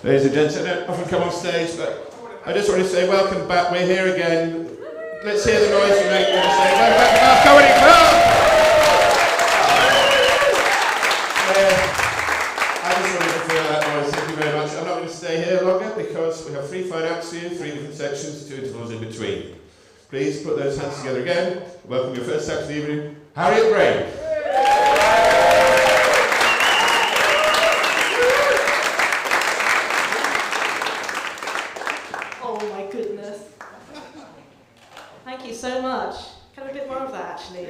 Ladies and gents, I don't often come on stage, but I just want to say welcome back. We're here again. Let's hear the noise you make when I say welcome back to our Comedy Club! I just wanted to feel that noise. Thank you very much. I'm not going to stay here longer because we have 3 fine acts here, 3 different sections, 2 intervals in between. Please put those hands together again. Welcome your first act of the evening, Harriet Braine. actually.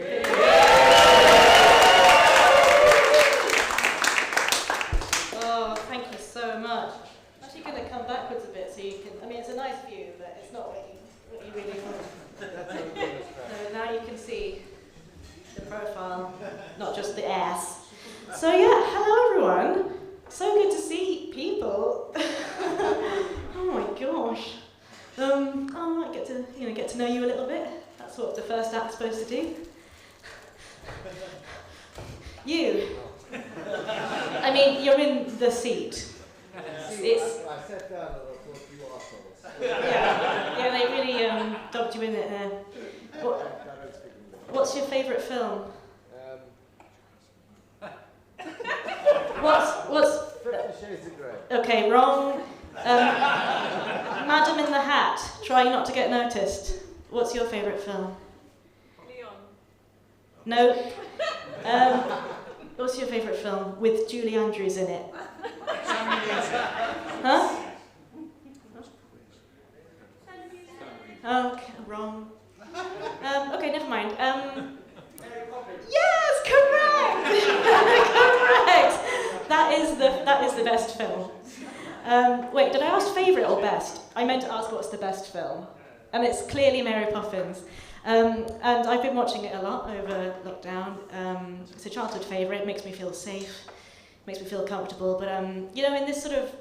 Oh, thank you so much. I'm actually going to come backwards a bit so you can, I mean, it's a nice view, but it's not what you really want. So now you can see the profile, not just the ass. So yeah, hello everyone. So good to see people. Oh my gosh. I get to know you a little bit. That's what the first act's supposed to do. You. I mean, you're in the seat. I sat down and I thought you assholes. Yeah, they really dubbed you in it there. What's your favourite film? What's 50 Shades of Grey. Okay, wrong. Madam in the Hat, Try Not to Get Noticed. What's your favourite film? Leon. No. What's your favourite film with Julie Andrews in it? Huh? Okay, wrong. Okay, never mind. Yes, correct. Correct. That is the best film. Wait, did I ask favourite or best? I meant to ask what's the best film, and it's clearly Mary Poppins. And I've been watching it a lot over lockdown. It's a childhood favourite. Makes me feel safe, makes me feel comfortable. But in this sort of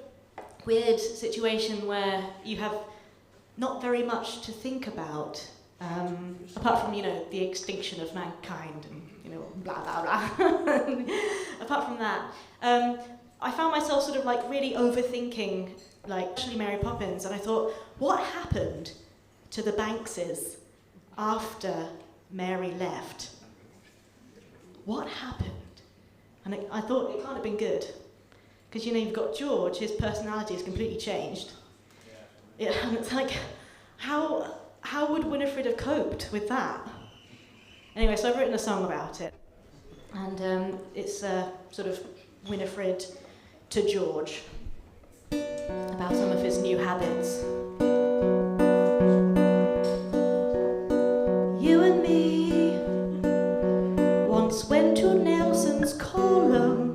weird situation where you have not very much to think about, apart from the extinction of mankind and blah blah blah. Apart from that, I found myself sort of like really overthinking, like actually Mary Poppins, and I thought, what happened to the Bankses after Mary left? What happened? And I thought it can't have been good, because you've got George, his personality has completely changed. Yeah, and it's like, how would Winifred have coped with that? Anyway, so I've written a song about it, and it's sort of Winifred to George, about some of his new habits. You and me once went to Nelson's column.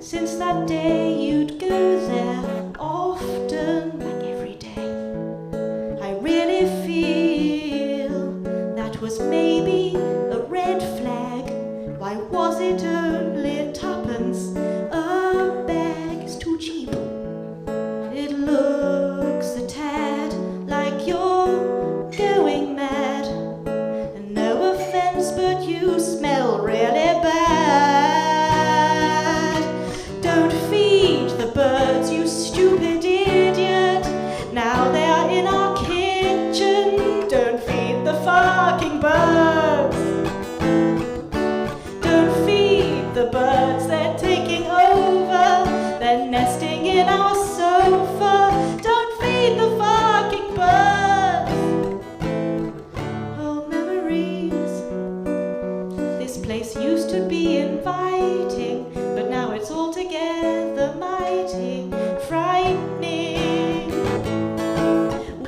Since that day you'd go there often, like every day. I really feel that was maybe a red flag. Why was it only tuppence? A bag is too cheap. It looks a tad like you're going mad. And no offense, but you smell really bad. Don't feed the birds, you stupid idiot. Now they are in our kitchen. Don't feed the fucking birds. Don't feed the birds, they're taking over. They're nesting in our sofa. Don't feed the fucking birds. Oh, memories. This place used to be inviting, but now it's altogether mighty frightening.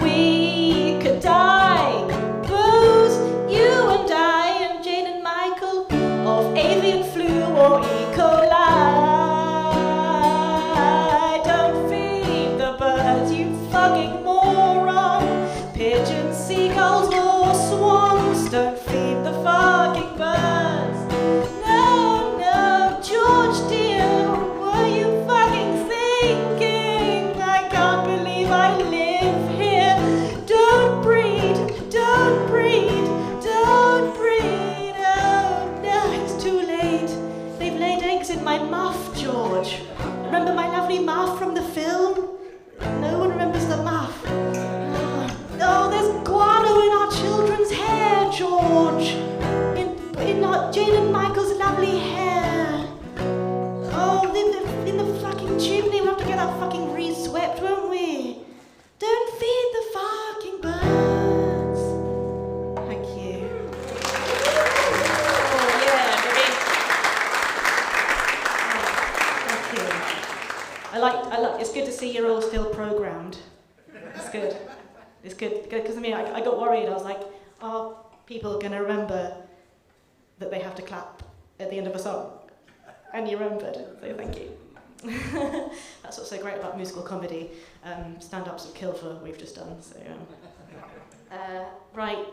We could die, booze, you and I, and Jane and Michael, of avian flu or E. coli. Don't feed the birds, you fucking moron. Pigeons, seagulls, or swans. Don't feed the fucking birds. No, George dear, were you fucking thinking? I can't believe I live here. Don't breed, don't breed, don't breed. Oh no, it's too late. They've laid eggs in my muff, George. Remember my lovely muff from the film? No one remembers the muff. Oh, there's guano in our children's hair, George. In Jane and Michael's lovely hair. Oh, in the fucking chimney, we'll have to get that fucking re-swept, won't we? Don't feed the fucking birds. Thank you. Oh yeah, Barrie. Thank you. I like. It's good to see you're all still programmed. It's good. It's good because I got worried. I was like, are people going to remember that they have to clap at the end of a song. And you remembered, so thank you. That's what's so great about musical comedy. Stand-ups of Kilfer we've just done. So, right,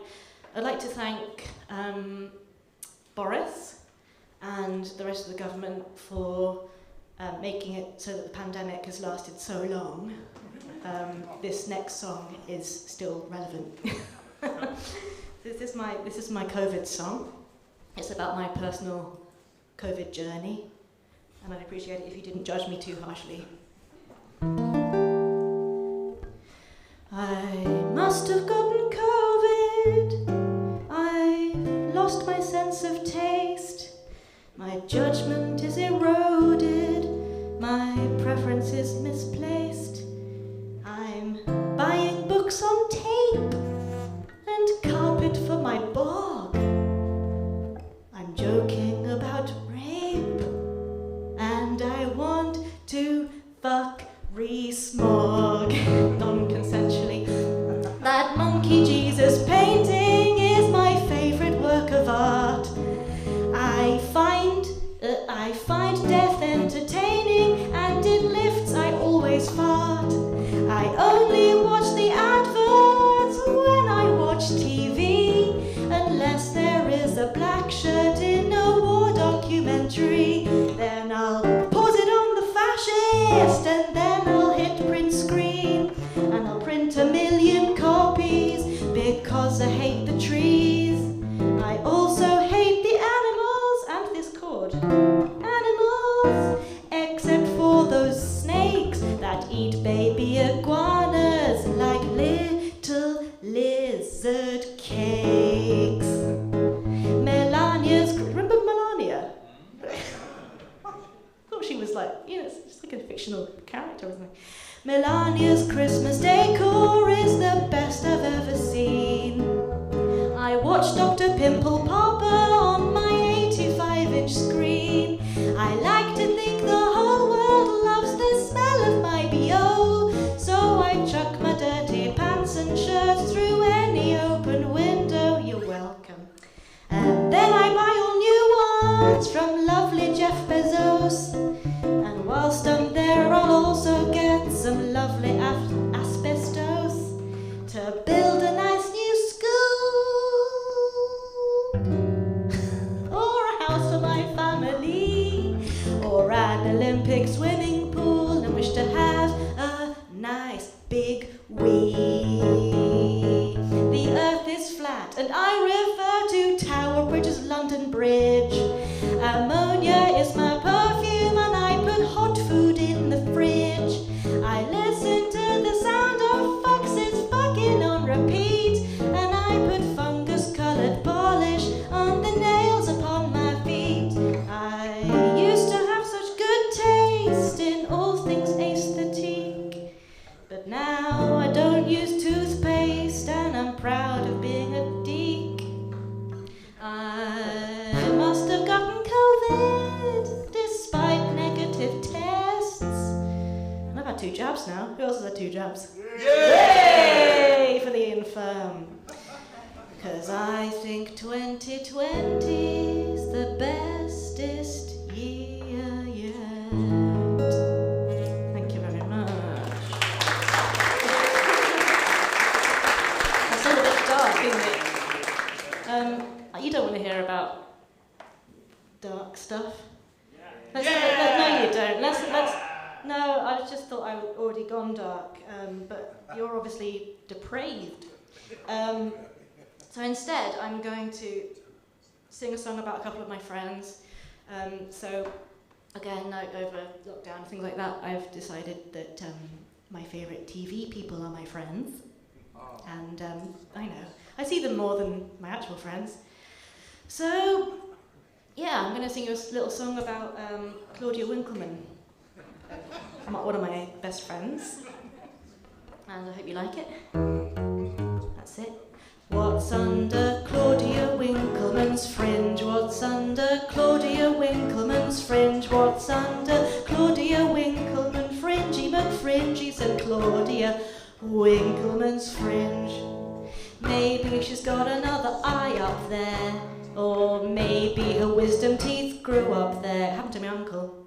I'd like to thank Boris and the rest of the government for making it so that the pandemic has lasted so long. This next song is still relevant. This is my COVID song. It's about my personal COVID journey, and I'd appreciate it if you didn't judge me too harshly. I must have gotten COVID. I've lost my sense of taste. My judgment is eroded. My preference is misplaced. I'm buying books on tape and carpet for my bog. I'm joking about rape, and I want to fuck Rees-Mogg non-consensually. That monkey Jesus painting is my favourite work of art. I find death entertaining, and in lifts I always fart. I only watch the adverts when I watch TV, unless there is a black shirt in a war documentary. Then I'll pause it on the fascist, and then I'll hit print screen, and I'll print 1 million copies because I hate the trees. I also hate the animals and this chord. Animals, except for those snakes that eat baby iguanas like little lizard cakes. Remember Melania? I thought she was like, it's like a fictional character or something. Melania's Christmas decor is the best I've ever seen. I watched Dr. Pimple Popper on my 85-inch screen. I like to think the whole world loves the smell of my BO, so I chuck my dirty pants and shirts through any open window. You're welcome. And then I buy all new ones from lovely Jeff Bezos. And whilst I'm there, I'll also get some lovely asbestos to build a nice new school, or a house for my family, or an Olympic swimming pool, and wish to have a nice big wee. The earth is flat, and I refer to Tower Bridge's London Bridge. Ammonia is my perfume, and I put hot food in the fridge. I listen to the sound of foxes fucking on repeat, and I put fungus-coloured polish on the nails upon my feet. I used to have such good taste in all things aesthetic, but now I don't use toothpaste, and I'm proud of being a deek. I must have gotten COVID despite negative tests. And I've had 2 jabs now. Who else has had 2 jabs? Yay! For the infirm. Because I think 2020's the bestest year yet. Thank you very much. That's a bit dark, isn't it? You don't want to hear about dark stuff. No, you don't. No, I just thought I would already gone dark, but you're obviously depraved. So instead, I'm going to sing a song about a couple of my friends. So again, over lockdown, things like that, I've decided that my favourite TV people are my friends. And I know, I see them more than my actual friends. So, yeah, I'm going to sing you a little song about Claudia Winkleman, one of my best friends, and I hope you like it. That's it. What's under Claudia Winkleman's fringe? What's under Claudia Winkleman's fringe? What's under Claudia Winkleman fringy McFringies and Claudia Winkleman's fringe? Maybe she's got another eye up there. Or maybe her wisdom teeth grew up there. Happened to my uncle.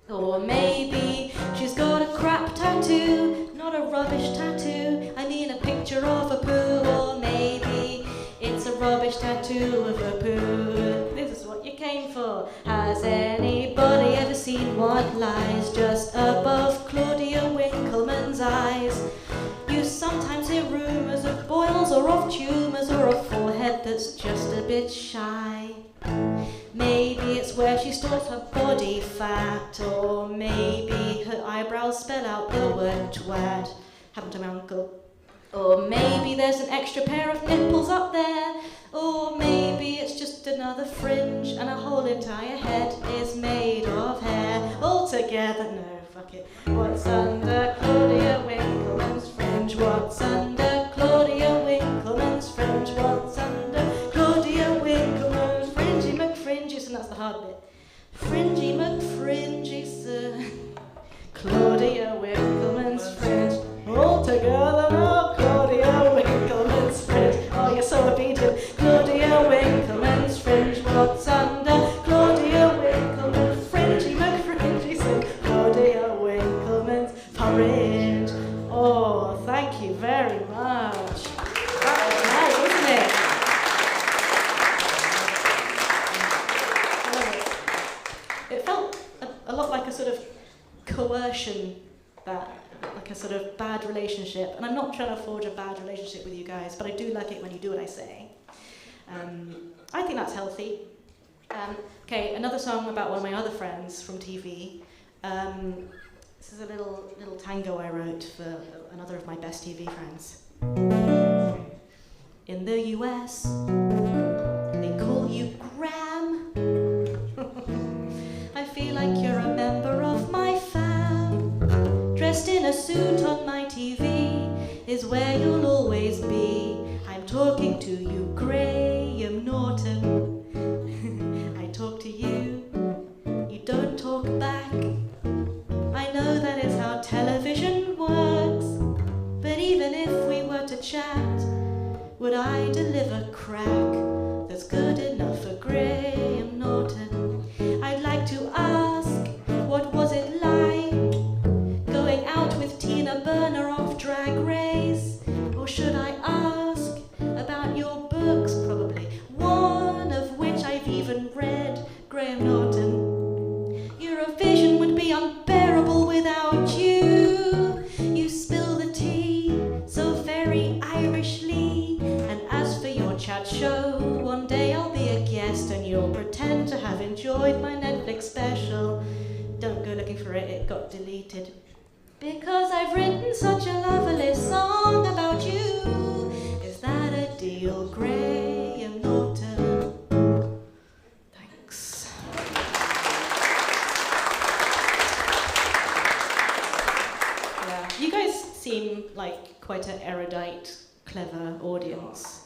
Or maybe she's got a crap tattoo, not a rubbish tattoo. I mean a picture of a poo. Or maybe it's a rubbish tattoo of a poo. This is what you came for. Has anybody ever seen what lies just above Claudia Winkleman's eyes? You sometimes hear rumours of boils or of tumours or a forehead that's just a bit shy. Maybe it's where she stores her body fat, or maybe her eyebrows spell out the word twat. Happened to my uncle. Or maybe there's an extra pair of nipples up there. Or maybe it's just another fringe and a whole entire head is made of hair. Altogether, no, fuck it. What's under Claudia Winkleman's fringe? What's under Claudia Winkleman's fringe? What's under Claudia Winkleman's fringy McFringies? And that's the hard bit. Fringy McFringies, Claudia Winkleman's fringe. Altogether now, Claudia Winkleman's fringe. Oh, you're so obedient. Claudia Winkleman's fringe. What's under Claudia Winkleman's fringy McFringies? Claudia Winkleman's fringe. Oh, thank you very much. That was nice, wasn't it? It felt a lot like a sort of coercion, that, like a sort of bad relationship. And I'm not trying to forge a bad relationship with you guys, but I do like it when you do what I say. I think that's healthy. Okay, another song about one of my other friends from TV. This is a little tango I wrote for another of my best TV friends. In the US, they call you Graham. I feel like you're a member of my fam. Dressed in a suit on my TV is where you'll always be. I'm talking to you, Graham Norton. I talk to you, you don't talk back. I know that is how television works, but even if we were to chat, would I deliver crack that's good enough for Graham Norton? I'd like to ask, what was it like going out with Tina Burner off Drag Race? Or should I ask about your books, probably one of which I've even read, Graham Norton? Eurovision would be unbearable without you. You spill the tea so very Irishly. And as for your chat show, one day I'll be a guest and you'll pretend to have enjoyed my Netflix special. Don't go looking for it, it got deleted. Because I've written such a lovely song about you. Is that a deal, Graham Norton? Thanks. Yeah, you guys seem like quite an erudite, clever audience.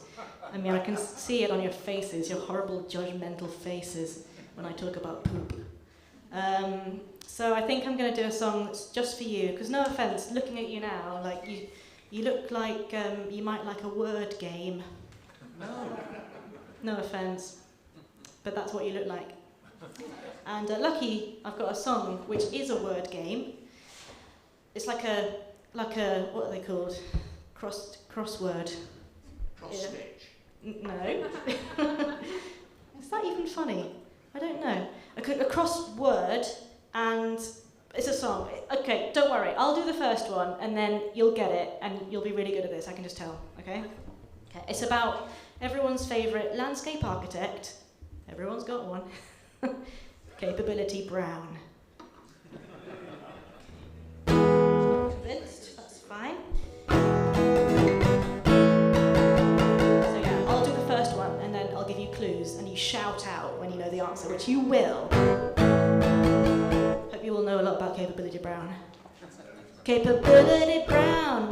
I mean, I can see it on your faces, your horrible judgmental faces when I talk about poop. So I think I'm going to do a song that's just for you, because no offence, looking at you now, like you look like you might like a word game. No offence, but that's what you look like. And lucky, I've got a song which is a word game. It's like a what are they called? Crossword. Cross stitch. No. Is that even funny? I don't know. A crossword, and it's a song. Okay, don't worry. I'll do the first one, and then you'll get it, and you'll be really good at this. I can just tell. Okay. It's about everyone's favourite landscape architect. Everyone's got one. Capability Brown. Convinced? That's fine. So yeah, I'll do the first one, and then I'll give you clues, and you shout out when you know the answer, which you will. Hope you all know a lot about Capability Brown. Capability Brown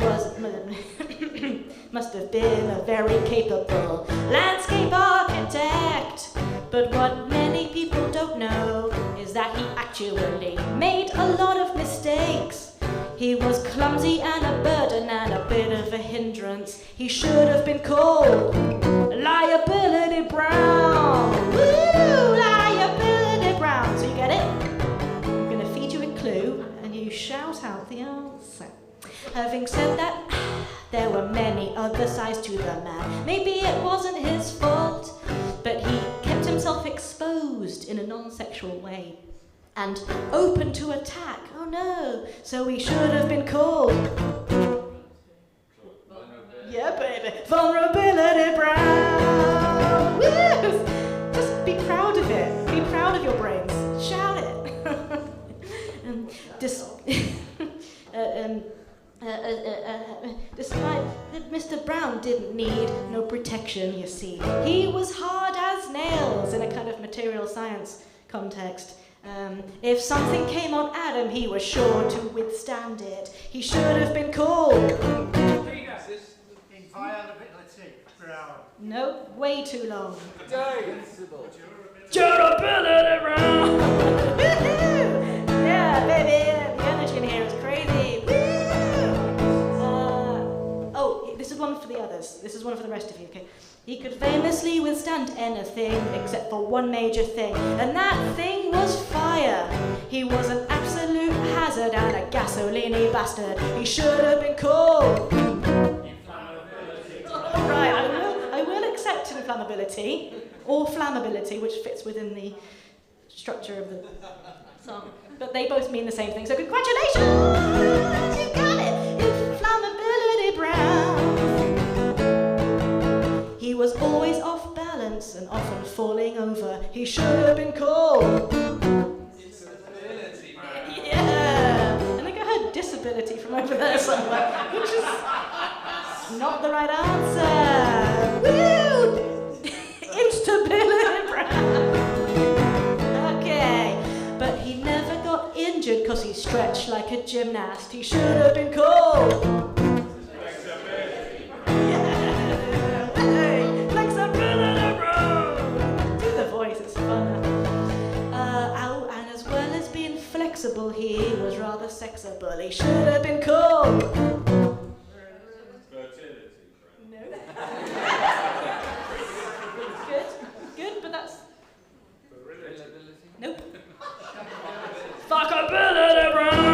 must have been a very capable landscape architect. But what many people don't know is that he actually made a lot of mistakes. He was clumsy and a burden and a bit of a hindrance. He should have been called Liability Brown. Having said that, there were many other sides to the man. Maybe it wasn't his fault, but he kept himself exposed in a non-sexual way and open to attack. Oh no, so he should have been called. Yeah, baby. Vulnerability Brown. Woo! Just be proud of it. Be proud of your brains. Shout it. Despite that Mr. Brown didn't need no protection, you see. He was hard as nails in a kind of material science context. If something came on Adam, he was sure to withstand it. He should have been called. Inviolability Brown. No, way too long. Durability Brown. Yeah, baby, the energy in here is crazy. This is one for the others. This is one for the rest of you, okay? He could famously withstand anything except for one major thing, and that thing was fire. He was an absolute hazard and a gasoline-y bastard. He should have been called. Right, I will accept inflammability, or flammability, which fits within the structure of the song. But they both mean the same thing, so congratulations! You got it! Inflammability Brown. He was always off balance and often falling over. He should have been called. Disability Brown. Yeah! I think I heard disability from over there somewhere, which is not the right answer. Woo! Instability Brown. Okay, but he never got injured because he stretched like a gymnast. He should have been called. He was rather sexable. He should have been called. Fertility. No. Good, but that's. Nope. Fuckability Brown.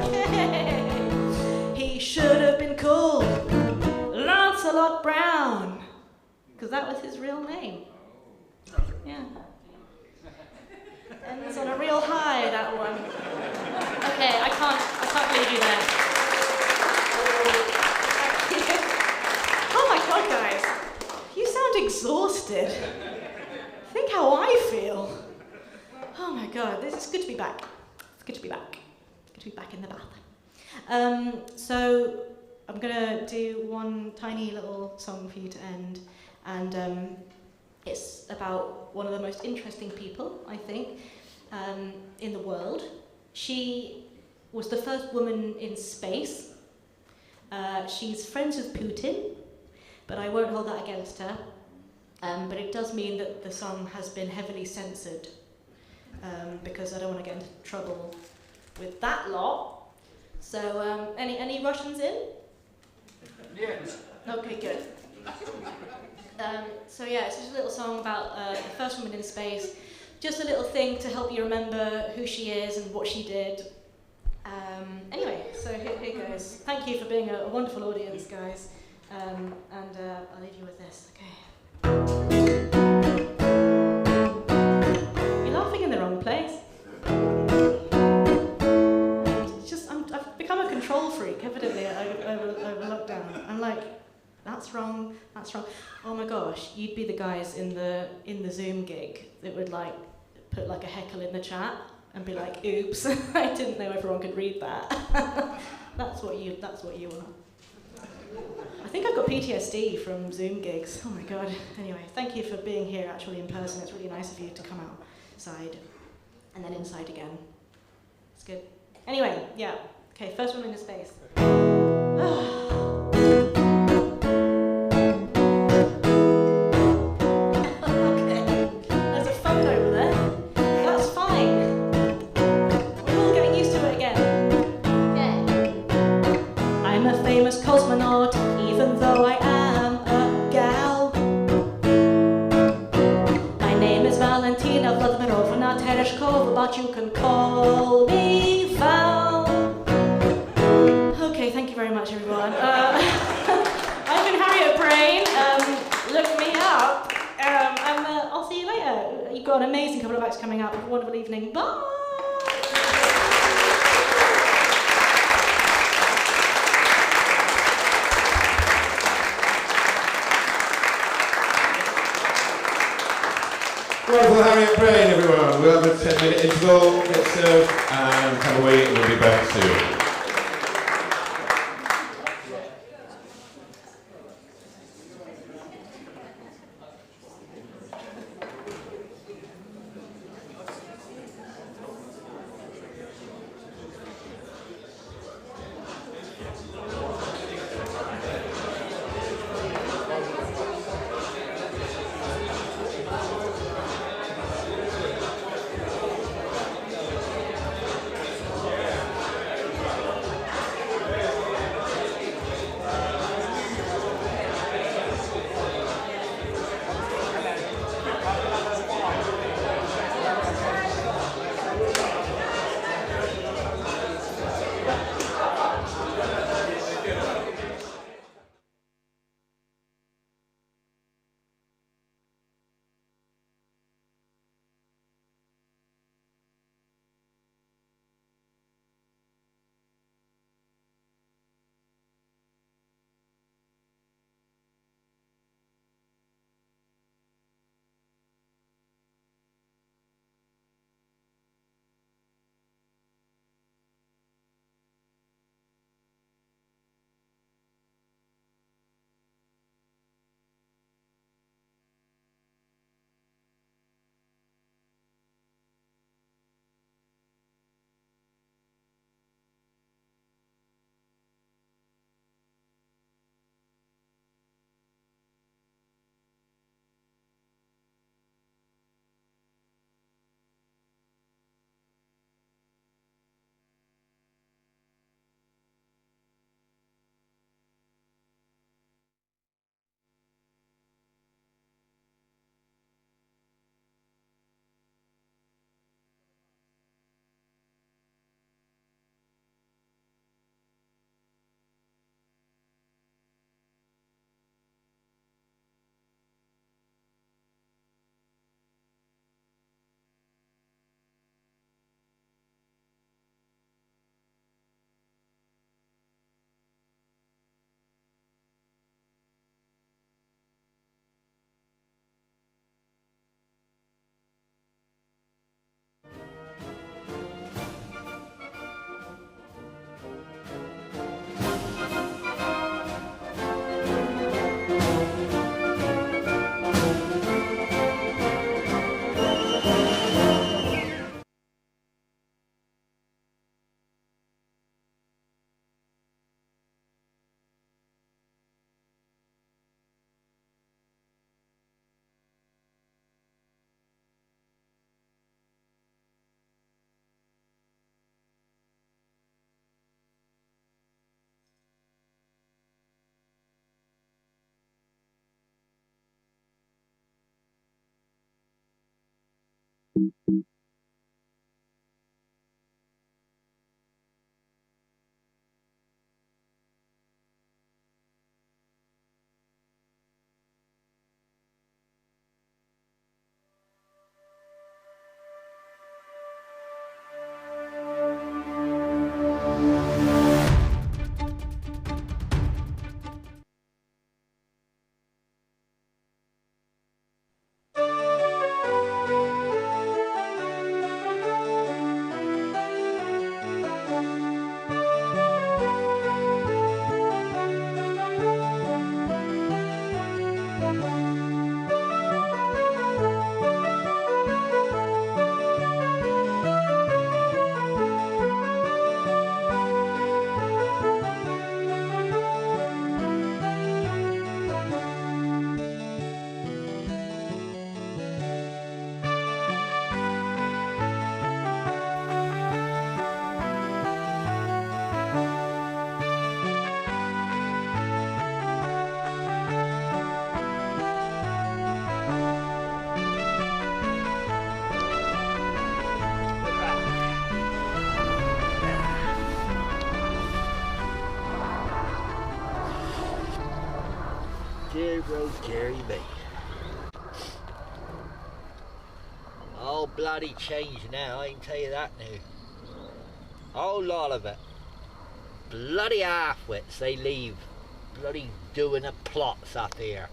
Okay. He should have been called Lancelot Brown, because that was his real name. Yeah. And it's on a real high, that one. Okay, I can't leave you there. Oh my god, guys. You sound exhausted. Think how I feel. Oh my god, this is good to be back. It's good to be back. It's good to be back in the bath. So I'm gonna do one tiny little song for you to end, and it's about one of the most interesting people, I think, in the world. She was the first woman in space. She's friends with Putin, but I won't hold that against her. But it does mean that the song has been heavily censored, because I don't want to get into trouble with that lot. So, any Russians in? Yes. Okay, good. So yeah, it's just a little song about the first woman in space. Just a little thing to help you remember who she is and what she did. Anyway, so here goes. Thank you for being a wonderful audience, guys. And I'll leave you with this. Okay. You're laughing in the wrong place. It's just I've become a control freak, evidently, over lockdown. I'm like, that's wrong. Oh my gosh, you'd be the guys in the Zoom gig that would like put like a heckle in the chat and be like, oops, I didn't know everyone could read that. That's what you are. I think I've got PTSD from Zoom gigs. Oh my god. Anyway, thank you for being here actually in person. It's really nice of you to come outside and then inside again. It's good. Anyway, yeah. Okay, first one into space. Cosmonaut, even though I am a gal. My name is Valentina Vladimirovna Tereshkova, but you can call me couple of acts coming up. Have a wonderful evening. Bye! Wonderful Harriet Braine, everyone. We'll have a 10-minute interval, get served, and have a wait, and we'll be back soon. Jerry Rose, Jerry Bay. All bloody changed now, I can tell you that now. A whole lot of it. Bloody half-wits they leave bloody doing the plots up here.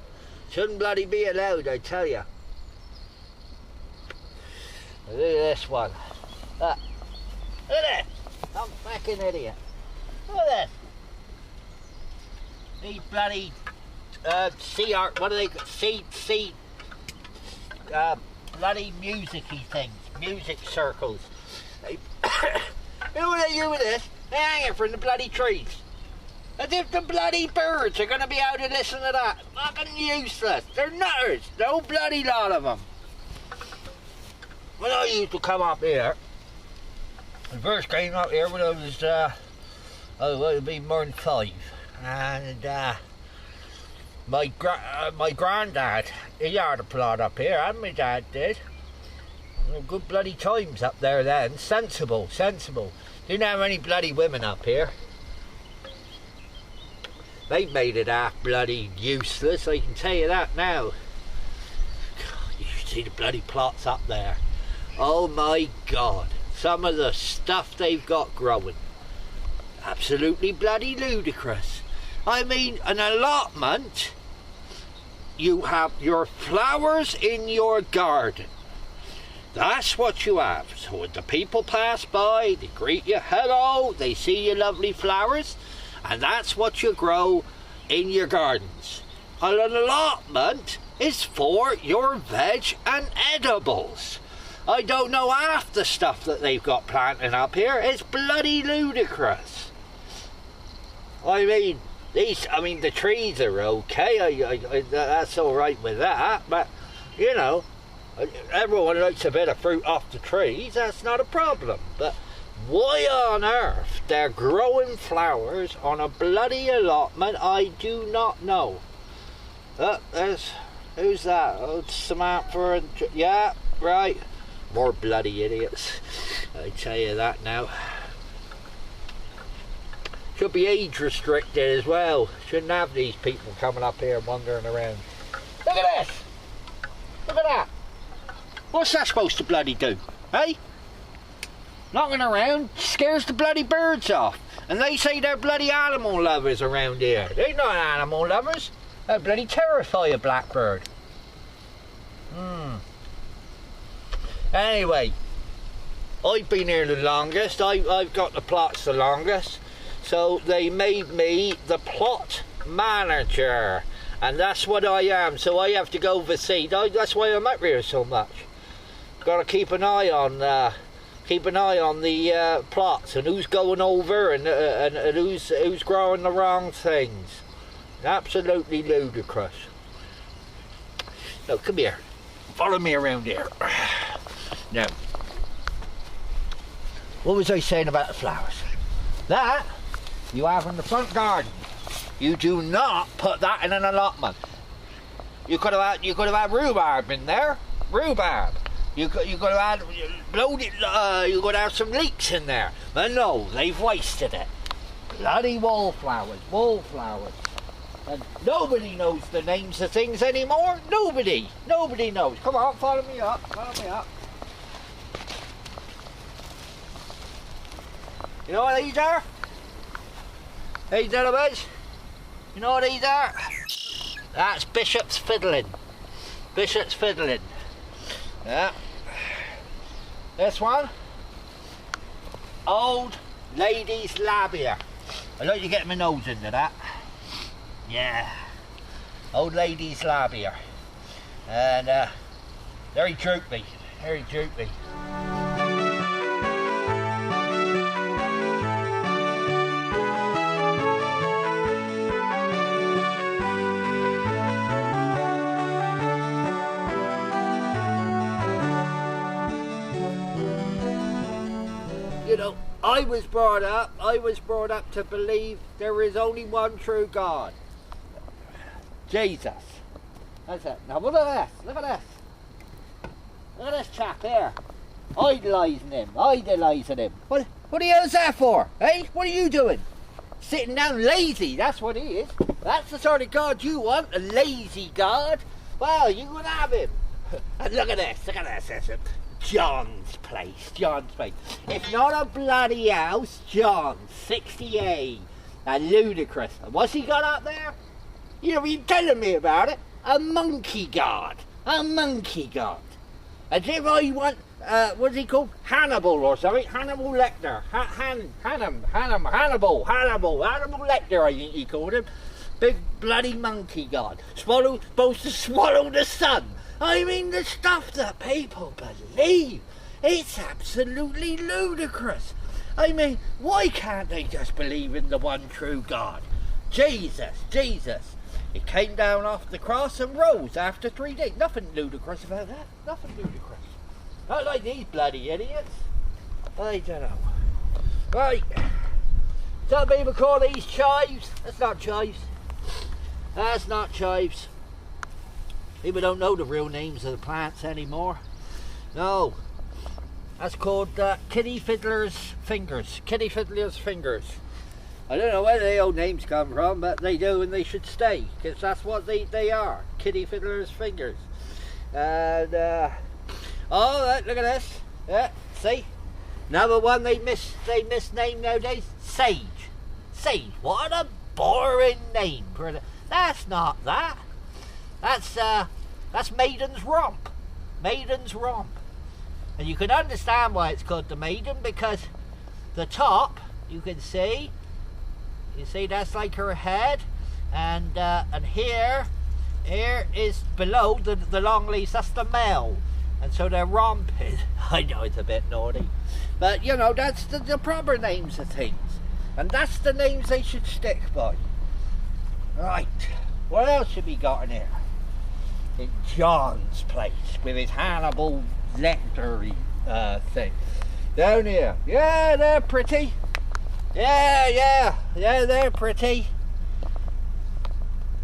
Shouldn't bloody be allowed, I tell you. Look at this one. Look at this. I'm a fucking idiot. Look at this. These bloody sea art, what are they? Bloody music-y things, music circles. They, you know what they do with this? They hang it from the bloody trees. As if the bloody birds are going to be able to listen to that. Fucking useless. They're nutters. No bloody lot of them. When I used to come up here, I first came up here when I was, it'd be more than 5. And my granddad, he had a plot up here, and my dad did. Good bloody times up there then. Sensible. Didn't have any bloody women up here. They made it half bloody useless, I can tell you that now. God, you should see the bloody plots up there. Oh my God. Some of the stuff they've got growing. Absolutely bloody ludicrous. I mean, an allotment, you have your flowers in your garden. That's what you have. So when the people pass by, they greet you, hello, they see your lovely flowers, and that's what you grow in your gardens. And an allotment is for your veg and edibles. I don't know half the stuff that they've got planting up here. It's bloody ludicrous. I mean, the trees are okay. That's all right with that, but you know, everyone likes a bit of fruit off the trees. That's not a problem. But why on earth they're growing flowers on a bloody allotment, I do not know. Who's that? Oh, Samantha and yeah, right. More bloody idiots. I tell you that now. Should be age restricted as well. Shouldn't have these people coming up here wandering around. Look at this! Look at that! What's that supposed to bloody do? Hey? Knocking around scares the bloody birds off. And they say they're bloody animal lovers around here. They're not animal lovers. They bloody terrify a blackbird. Anyway, I've been here the longest. I've got the plots the longest. So they made me the plot manager, and that's what I am. So I have to go oversee. That's why I'm up here so much. Got to keep an eye on the plots and who's going over and who's growing the wrong things. Absolutely ludicrous. No, come here. Follow me around here. Now, what was I saying about the flowers? That you have in the front garden. You do not put that in an allotment. You could have had rhubarb in there. Rhubarb. You could have had loaded. You could have some leeks in there. But no, they've wasted it. Bloody wallflowers. And nobody knows the names of things anymore. Nobody knows. Come on, follow me up. You know what these are? Hey, gentlemen. You know what these are? That's Bishop's fiddling. Yeah. This one, old lady's labia. I like to get my nose into that. Yeah. Old lady's labia. And very droopy. You know, I was brought up to believe there is only one true God. Jesus. That's it. Now look at this. Look at this chap here. Idolising him. What the hell's that for? Hey? What are you doing? Sitting down lazy, that's what he is. That's the sort of God you want, a lazy God. Well, you can have him. And look at this. John's place, John's place. It's not a bloody house, John's, 68. And ludicrous. And what's he got up there? You've been telling me about it. A monkey god. A monkey god. As if I want, what's he called? Hannibal or something. Hannibal Lecter. Hannibal Lecter, I think he called him. Big bloody monkey god. Supposed to swallow the sun. I mean, the stuff that people believe. It's absolutely ludicrous. I mean, why can't they just believe in the one true God? Jesus. He came down off the cross and rose after 3 days. Nothing ludicrous about that. Nothing ludicrous. Not like these bloody idiots. I don't know. Right. Some people call these chives. That's not chives. That's not chives. People don't know the real names of the plants anymore. No. That's called Kitty Fiddler's Fingers. Kitty Fiddler's Fingers. I don't know where the old names come from, but they do and they should stay, because that's what they are. Kitty Fiddler's Fingers. And, oh, look at this. Yeah, see? Another one they misname nowadays. Sage. Sage. What a boring name. That's not that. That's Maiden's Romp. Maiden's Romp. And you can understand why it's called the Maiden, because the top, you see that's like her head, and here is below the long leaves, that's the male, and so their romp is, I know it's a bit naughty, but you know, that's the proper names of things, and that's the names they should stick by. Right, what else have we got in here? In John's place, with his Hannibal Lecter thing. Down here. Yeah, they're pretty. Yeah, they're pretty.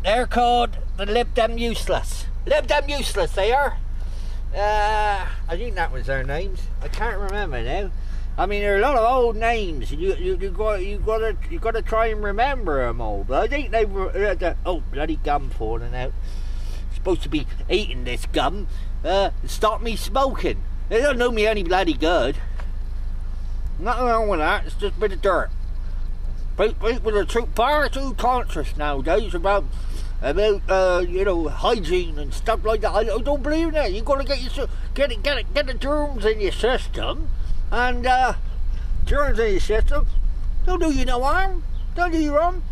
They're called the Lib Dem Useless. Lib Dem Useless, they are. I think that was their names. I can't remember now. I mean, there are a lot of old names. You got to try and remember them all. But I think they were. Oh, bloody gum falling out. Supposed to be eating this gum. Stop me smoking. They don't know me any bloody good. Nothing wrong with that. It's just a bit of dirt. People are far too conscious nowadays about you know, hygiene and stuff like that. I don't believe that. You got to get the germs in your system, and germs in your system don't do you no harm. Don't do you wrong.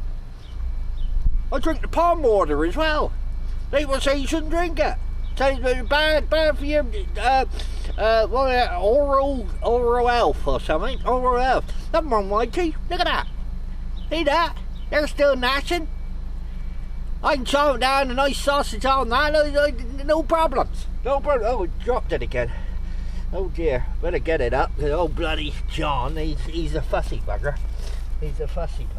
I drink the pond water as well. People say you shouldn't drink it. Tastes bad for your oral health or something. Oral health. Nothing wrong with my teeth. Look at that. See that? They're still gnashing. I can chomp down a nice sausage on that. No problems. No problem. Oh, it dropped it again. Oh dear. Better get it up. Oh bloody John. He's a fussy bugger. He's a fussy bugger.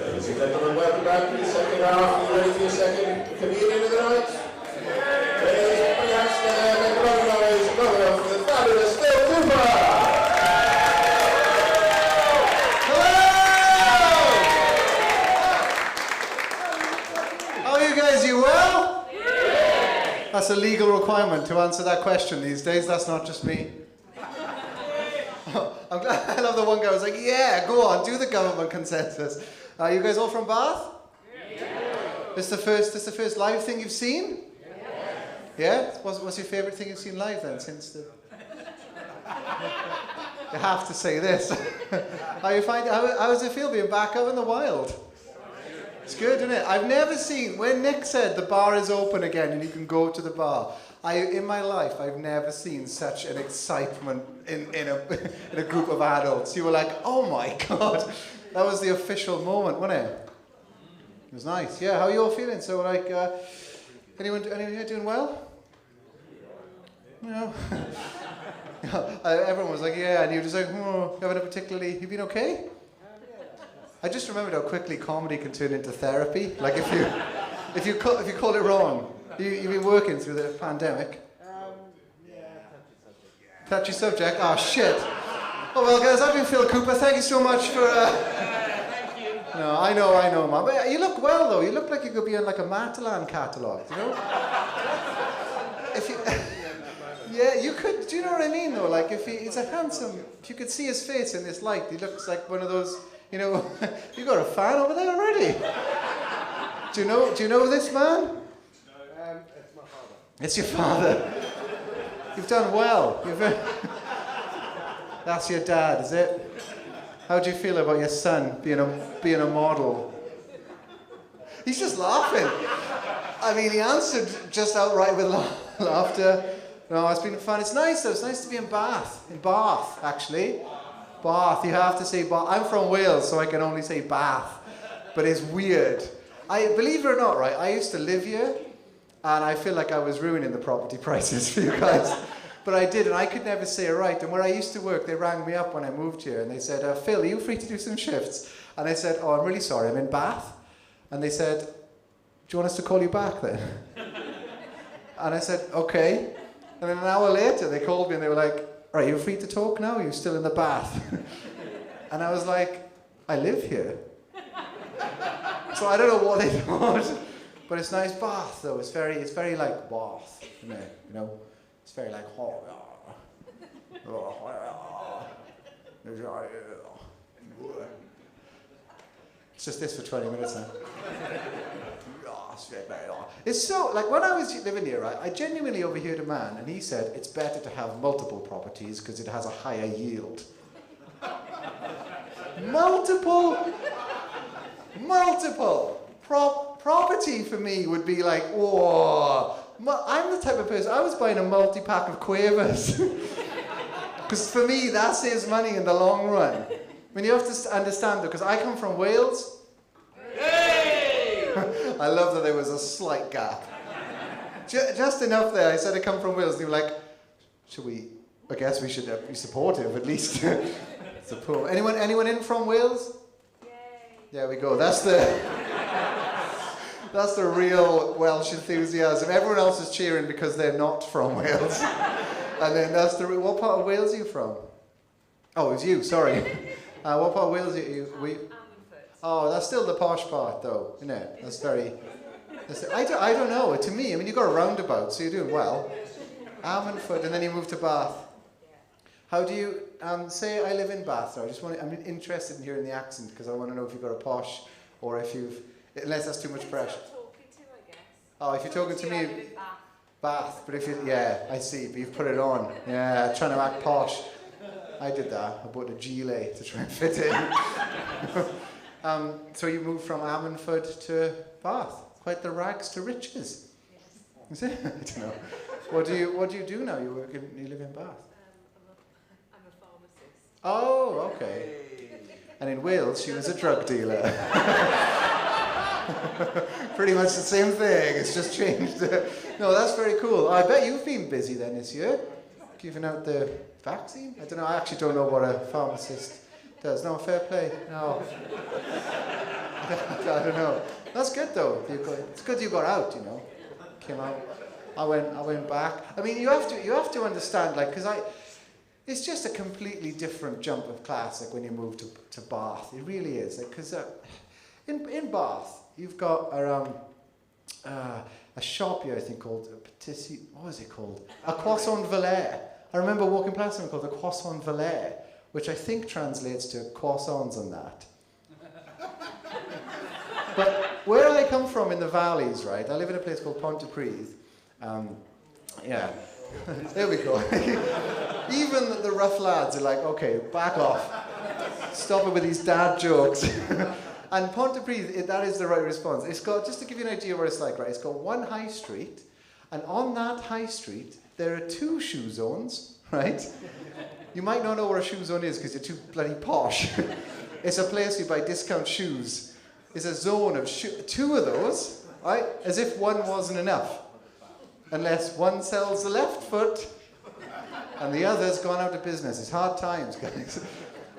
Ladies and gentlemen, welcome back to the second half. Are you ready for your second communion of the night? Ladies, put your hands together, make a lot of noise, welcome for the fabulous Phil Cooper! How are you guys? You well? Yeah. That's a legal requirement to answer that question these days. That's not just me. I'm glad. I love the one guy who was like, yeah, go on, do the government consensus. Are you guys all from Bath? Yeah. This is the first live thing you've seen? Yeah? What's your favourite thing you've seen live then since the... You have to say this. How does it feel being back out in the wild? It's good, isn't it? I've never seen, when Nick said the bar is open again and you can go to the bar, in my life, I've never seen such an excitement in a group of adults. You were like, oh my God. That was the official moment, wasn't it? It was nice. Yeah, how are you all feeling? So like, anyone here doing well? No. Everyone was like, yeah, and you were just like, you been okay? I just remembered how quickly comedy can turn into therapy. Like if you call it wrong. You've been working through the pandemic. Yeah, touchy subject. Oh shit. Oh well, guys, I've been Phil Cooper. Thank you so much for. Thank you. No, I know, man. But you look well though. You look like you could be on like a Matalan catalogue. You know. Yeah, you could. Do you know what I mean though? Like he's a handsome. If you could see his face in this light, he looks like one of those. You know, you got a fan over there already. Do you know this man? It's my father. It's your father. You've done well. That's your dad, is it? How do you feel about your son being a model? He's just laughing. I mean, he answered just outright with laughter. No, it's been fun. It's nice though. It's nice to be in Bath. In Bath, actually. Bath. You have to say Bath. I'm from Wales, so I can only say Bath. But it's weird. Believe it or not, right? I used to live here. And I feel like I was ruining the property prices for you guys. But I did, and I could never say it right. And where I used to work, they rang me up when I moved here, and they said, Phil, are you free to do some shifts? And I said, oh, I'm really sorry, I'm in Bath. And they said, do you want us to call you back then? And I said, okay. And then an hour later, they called me, and they were like, all right, you're free to talk now? You're still in the bath? And I was like, I live here. So I don't know what they thought. But it's nice Bath though. It's very like Bath, isn't it? You know, it's very like It's just this for 20 minutes now. It's so like when I was living here, right? I genuinely overheard a man, and he said it's better to have multiple properties because it has a higher yield. Multiple. Property for me would be like, whoa. I'm the type of person, I was buying a multi-pack of Quavers. Because for me, that saves money in the long run. I mean, you have to understand though, because I come from Wales. Hey! I love that there was a slight gap. Just enough there. I said I come from Wales, and they were like, I guess we should be supportive at least. Support. Anyone in from Wales? There we go. That's the real Welsh enthusiasm. Everyone else is cheering because they're not from Wales. And then that's what part of Wales are you from? Oh, it was you, sorry. What part of Wales are you? Oh, that's still the posh part though, isn't it? I don't know. To me, I mean, you got a roundabout, so you're doing well. Ammanford, and then you move to Bath. How do you, say I live in Bath, I'm interested in hearing the accent because I want to know if you've got a posh or if unless that's too much pressure. Oh, if you're talking to me, Bath, but yeah, I see, but you've put it on. Yeah, trying to act posh. I did that. I bought a gilet to try and fit in. So you moved from Ammanford to Bath. Quite the rags to riches. Is it? I don't know. What do you do now? You live in Bath? I'm a pharmacist. Oh, okay. And in Wales, she was a drug dealer. Pretty much the same thing. It's just changed. No, that's very cool. I bet you've been busy then this year, giving out the vaccine. I don't know. I actually don't know what a pharmacist does. No, fair play. No. I don't know. That's good though. It's good you got out, you know. Came out. I went back. I mean, you have to understand, like, because it's just a completely different jump of class, like when you move to Bath. It really is, like, because in Bath you've got a shop here, I think, called what was it called? A Croissant Valais. I remember walking past something called the Croissant Valais, which I think translates to croissants and that. But where I come from in the valleys, right, I live in a place called Pontypridd. Yeah, there we go. Even the rough lads are like, okay, back off. Stop it with these dad jokes. And Pontypridd, that is the right response. It's got, just to give you an idea what it's like, right, it's got one high street, and on that high street, there are 2 shoe zones, right? You might not know what a shoe zone is because you're too bloody posh. It's a place you buy discount shoes. It's a zone of 2 of those, right? As if one wasn't enough. Unless one sells the left foot and the other's gone out of business. It's hard times, guys.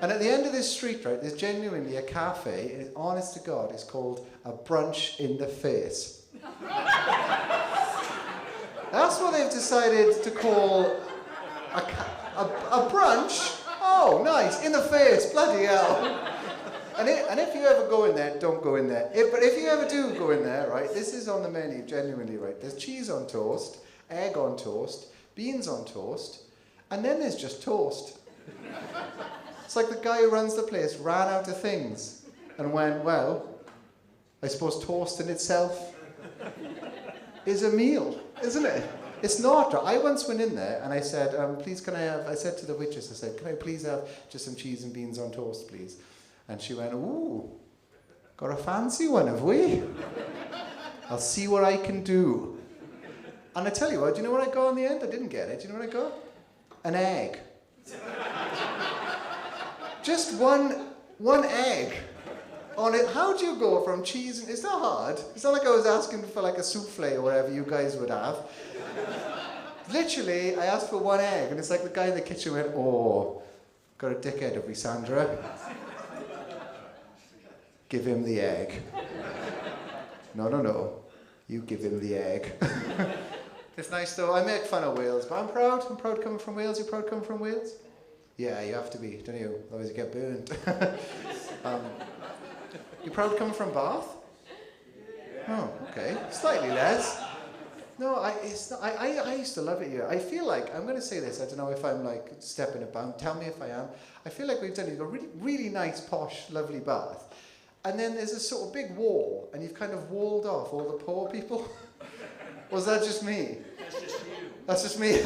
And at the end of this street, right, there's genuinely a cafe, and honest to God, it's called a brunch in the face. That's what they've decided to call a brunch. Oh, nice, in the face, bloody hell. And if you ever go in there, don't go in there. But if you ever do go in there, right, this is on the menu, genuinely, right. There's cheese on toast, egg on toast, beans on toast, and then there's just toast. It's like the guy who runs the place ran out of things and went, well, I suppose toast in itself is a meal, isn't it? It's not. I once went in there and I said, please can I said to the waitress, I said, can I please have just some cheese and beans on toast, please? And she went, ooh, got a fancy one, have we? I'll see what I can do. And I tell you what, do you know what I got in the end? I didn't get it. Do you know what I got? An egg. Just one egg on it. How do you go from cheese? It's not hard. It's not like I was asking for like a souffle or whatever you guys would have. Literally, I asked for 1 egg, and it's like the guy in the kitchen went, oh, got a dickhead, have we, Sandra? Give him the egg. No. You give him the egg. It's nice though. I make fun of Wales, but I'm proud. I'm proud coming from Wales. You proud coming from Wales? Yeah, you have to be, don't you? Otherwise you get burned. You proud coming from Bath? Oh, okay. Slightly less. No, I used to love it here. I feel like, I'm going to say this, I don't know if I'm like stepping about, tell me if I am. I feel like we've done a really, really nice, posh, lovely Bath. And then there's this sort of big wall, and you've kind of walled off all the poor people. Was that just me? That's just you. That's just me.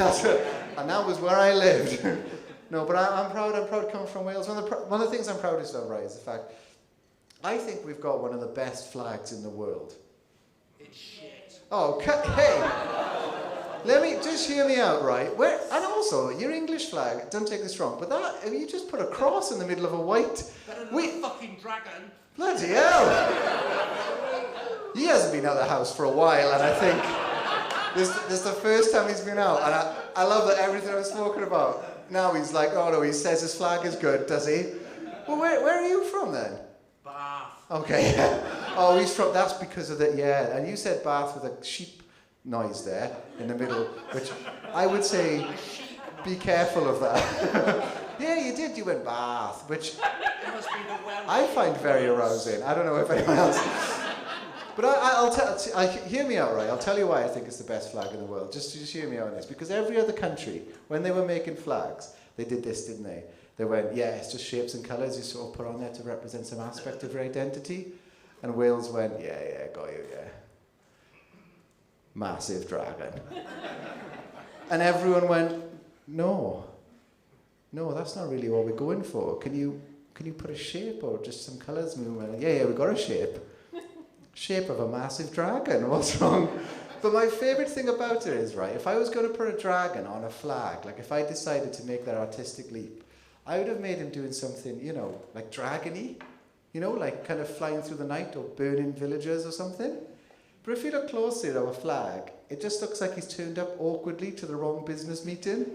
And that was where I lived. No, but I'm proud coming from Wales. One of the things I'm proudest of, right, is the fact, I think we've got one of the best flags in the world. It's shit. Oh, hey, let me, just hear me out, right? And also, your English flag, don't take this wrong, but that, you just put a cross in the middle of a white... Better than a fucking dragon. Bloody hell! He hasn't been out of the house for a while, and I think this is the first time he's been out, and I love that everything I've spoken about. Now he's like, oh no, he says his flag is good, does he? Well, where are you from then? Bath. Okay. Oh, he's from, that's because of the, yeah, and you said Bath with a sheep noise there in the middle, which I would say, be careful of that. Yeah, you did, you went Bath, which It must be the Welsh. I find very arousing. I don't know if anyone else. But I'll hear me out, right? I'll tell you why I think it's the best flag in the world. Just hear me out on this. Because every other country, when they were making flags, they did this, didn't they? They went, yeah, it's just shapes and colours you sort of put on there to represent some aspect of your identity. And Wales went, yeah, got you, yeah. Massive dragon. And everyone went, no, that's not really what we're going for. Can you put a shape or just some colours moving? Yeah, we got a shape. Shape of a massive dragon. What's wrong? But my favourite thing about it is, right, if I was going to put a dragon on a flag, like if I decided to make that artistic leap, I would have made him doing something, like dragon-y, like kind of flying through the night or burning villagers or something. But if you look closely at our flag, it just looks like he's turned up awkwardly to the wrong business meeting.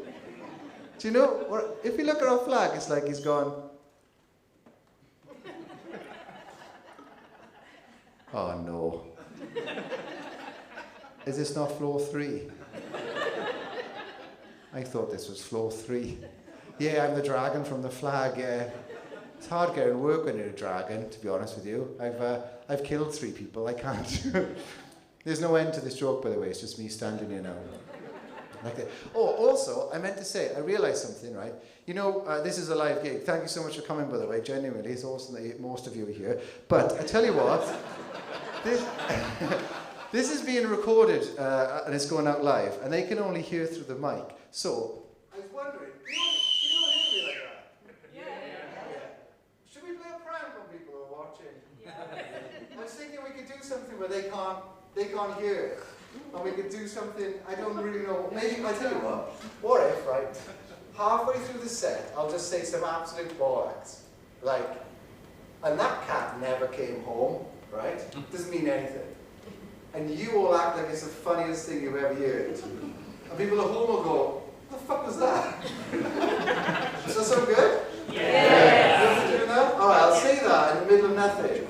Do you know, if you look at our flag, it's like he's gone... Oh no. Is this not floor 3? I thought this was floor 3. Yeah, I'm the dragon from the flag, yeah. It's hard getting work when you're a dragon, to be honest with you. I've killed 3 people, I can't. There's no end to this joke, by the way, it's just me standing here now. Like that. Oh, also, I meant to say, I realised something, right? You know, this is a live gig. Thank you so much for coming, by the way, genuinely. It's awesome that most of you are here. But I tell you what, this is being recorded and it's going out live, and they can only hear through the mic. So, I was wondering, do you hear me like that? Yeah. Should we play a prank on people who are watching? I was thinking we could do something where they can't hear it. And we could do something, I don't really know, maybe, I tell you what if, right, halfway through the set, I'll just say some absolute bollocks, like, and that cat never came home, right, doesn't mean anything, and you all act like it's the funniest thing you've ever heard, and people at home will go, what the fuck was that? Does that sound good? Yeah! You doing that? Alright, I'll say that in the middle of nothing.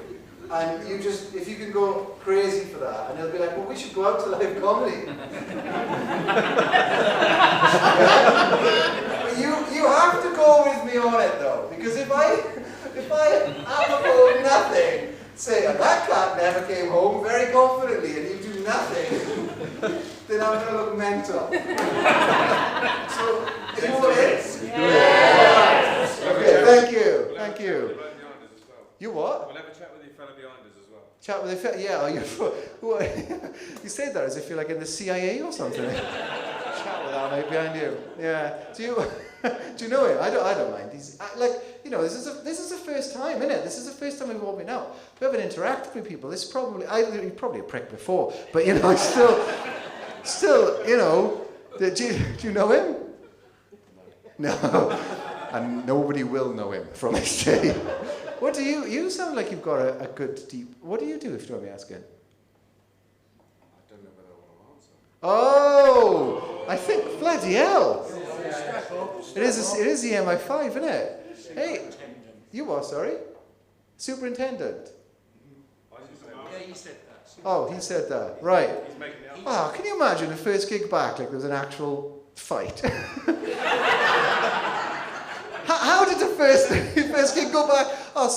And you just, if you can go crazy for that, and they'll be like, well, we should go out to live comedy. But you have to go with me on it though, because if I apropos nothing, say, and that cat never came home very confidently, and you do nothing, then I'm going to look mental. So, are you all in? Yes. Okay, thank you. You what? We'll have a chat with your fellow behind us as well. Chat with the yeah. You say that as if you're like in the CIA or something. Chat with our mate behind you. Yeah. Do you know him? I don't mind. He's like, you know, this is the first time, isn't it? This is the first time we've all been out. We haven't interacted with people. This is you're probably a prick before, but you know, still, you know. Do you know him? No. And nobody will know him from this day. What do you sound like you've got a good deep, what do you do if you don't mind me asking? I don't know whether I want to answer. Oh, I think, bloody hell. It is the MI5, isn't it? Hey, you are, sorry? Superintendent? Yeah, he said that. Oh, he said that, right. Oh, can you imagine the first gig back, like there was an actual fight? How did the first gig go back? Oh,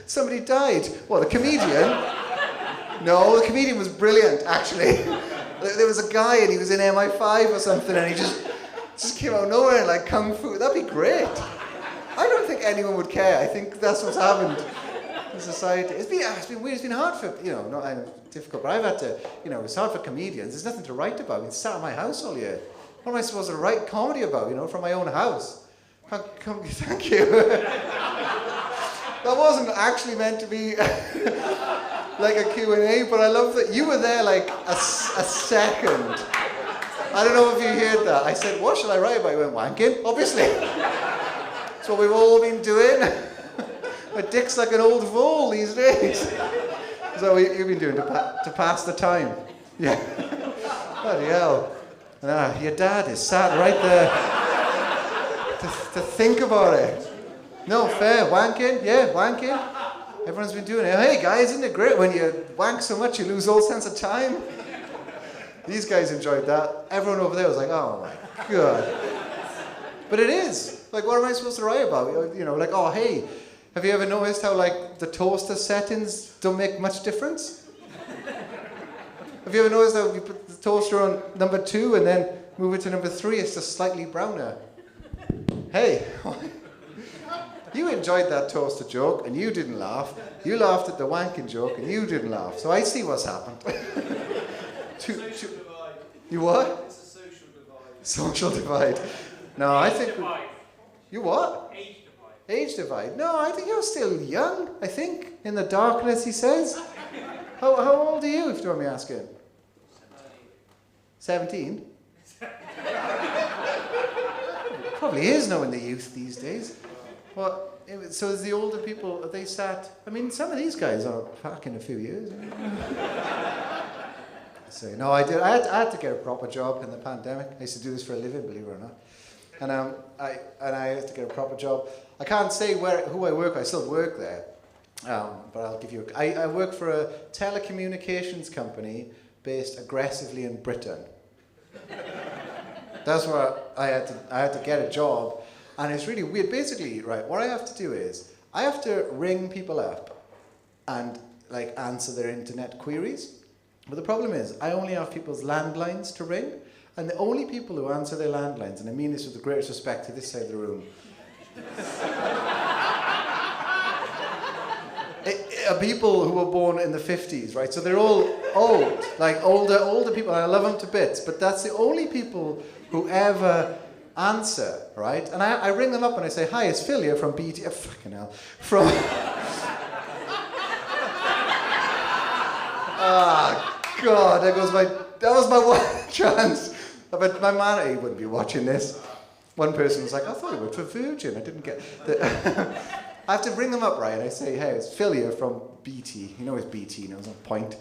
somebody died. What, the comedian? No, the comedian was brilliant, actually. There was a guy and he was in MI5 or something and he just came out of nowhere and like kung fu. That'd be great. I don't think anyone would care. I think that's what's happened in society. It's been weird. It's been hard for, you know, not difficult, but I've had to, you know, it's hard for comedians. There's nothing to write about. I've been sat in my house all year. What am I supposed to write comedy about, you know, from my own house? Thank you. That wasn't actually meant to be like a Q&A, but I love that you were there like a second. I don't know if you heard that. I said, what shall I write about? You went, wanking, obviously. That's what we've all been doing. My dick's like an old vole these days. Is that what you've been doing to pass the time? Yeah. Bloody hell. Your dad is sat right there. To think about it. No, fair. Wanking? Yeah, wanking. Everyone's been doing it. Hey guys, isn't it great when you wank so much you lose all sense of time? These guys enjoyed that. Everyone over there was like, oh my God. But it is. Like, what am I supposed to write about? You know, like, oh hey, have you ever noticed how like the toaster settings don't make much difference? Have you ever noticed how you put the toaster on number 2 and then move it to number 3, it's just slightly browner? Hey, you enjoyed that toaster joke and you didn't laugh. You laughed at the wanking joke and you didn't laugh. So I see what's happened. You what? It's a social divide. Social divide. No, I think... You what? Age divide. Age divide. No, I think you're still young, I think. In the darkness, he says. How old are you, if you don't mind me asking? 17? Probably is knowing the youth these days. Well, so is the older people, are they sat... I mean, some of these guys are back in a few years. So, no, I did. I had to get a proper job in the pandemic. I used to do this for a living, believe it or not. And I had to get a proper job. I can't say who I work. I still work there. But I'll give you I work for a telecommunications company based aggressively in Britain. That's where I had to get a job, and it's really weird. Basically, right, what I have to do is I have to ring people up and like answer their internet queries. But the problem is I only have people's landlines to ring, and the only people who answer their landlines, and I mean this with the greatest respect to this side of the room, are people who were born in the 50s, right? So they're all old, like older people, and I love them to bits, but that's the only people who ever answer, right? And I ring them up and I say, hi, it's Phil here from BT, fucking hell, from... God, that was my one chance. But my man, he wouldn't be watching this. One person was like, I thought it worked for Virgin, I didn't get... I have to ring them up, right, and I say, hey, it's Phil here from BT. You know it's BT, you know, there's no point.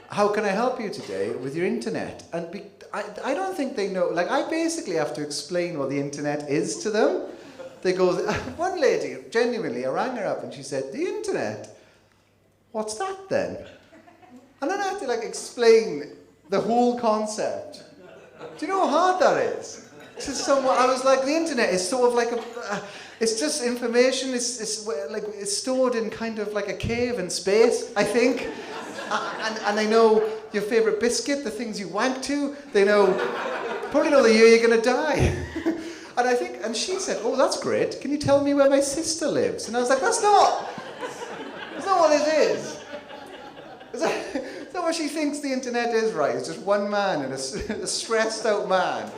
How can I help you today with your internet? And I don't think they know, like, I basically have to explain what the internet is to them. They go, one lady, genuinely, I rang her up and she said, the internet? What's that then? And then I have to, like, explain the whole concept. Do you know how hard that is? I was like, the internet is sort of like it's just information. It's stored in kind of like a cave in space, I think. And they know your favourite biscuit, the things you wank to. They probably know the year you're going to die. And she said, oh, that's great. Can you tell me where my sister lives? And I was like, that's not what it is. Is that what she thinks the internet is, right? It's just one man and a stressed out man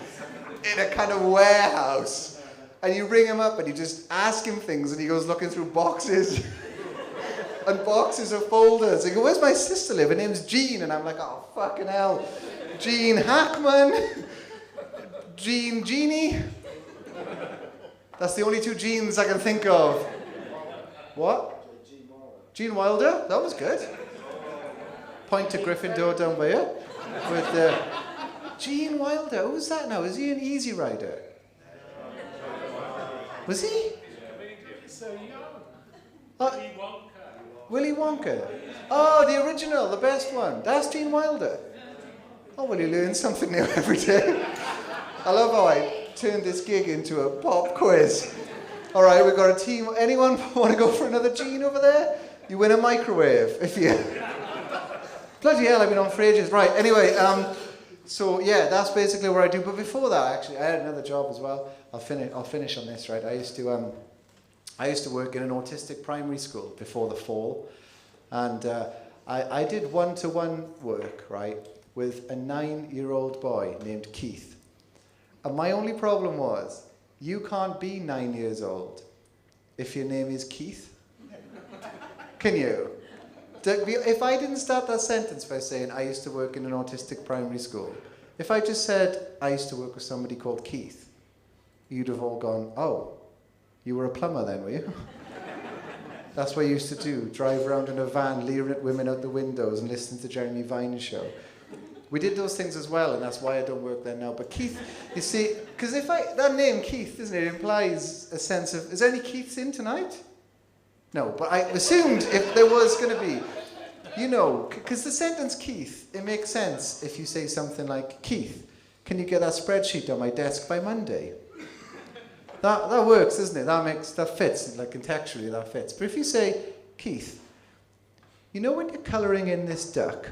in a kind of warehouse. And you ring him up and you just ask him things and he goes looking through boxes and boxes of folders. He goes, where's my sister live? Her name's Jean. And I'm like, oh, fucking hell. Jean Hackman. Jeannie. That's the only two Jeans I can think of. What? Gene Wilder? That was good. Point to Gryffindor down by here. With Gene Wilder. Who's that now? Is he an Easy Rider? Was he? So young. Willy Wonka. Oh, the original, the best one. That's Gene Wilder. Oh, well, you learn something new every day. I love how I turned this gig into a pop quiz. All right, we've got a team. Anyone want to go for another Gene over there? You win a microwave if you... Bloody hell, I've been on for ages. Right, anyway, so yeah, that's basically what I do. But before that, actually, I had another job as well. I'll finish on this, right? I used to work in an autistic primary school before the fall, and I did one-to-one work, right, with a 9-year-old boy named Keith. And my only problem was, you can't be 9 years old if your name is Keith. Can you? If I didn't start that sentence by saying I used to work in an autistic primary school, if I just said I used to work with somebody called Keith, you'd have all gone, oh, you were a plumber then, were you? That's what I used to do, drive around in a van, leering at women out the windows and listening to Jeremy Vine's show. We did those things as well, and that's why I don't work there now. But Keith, you see, because that name Keith, isn't it, implies a sense of, is there any Keiths in tonight? No, but I assumed if there was going to be, you know, because the sentence Keith, it makes sense if you say something like, Keith, can you get that spreadsheet on my desk by Monday? That works, doesn't it? That fits, like contextually that fits. But if you say, Keith, you know when you're colouring in this duck,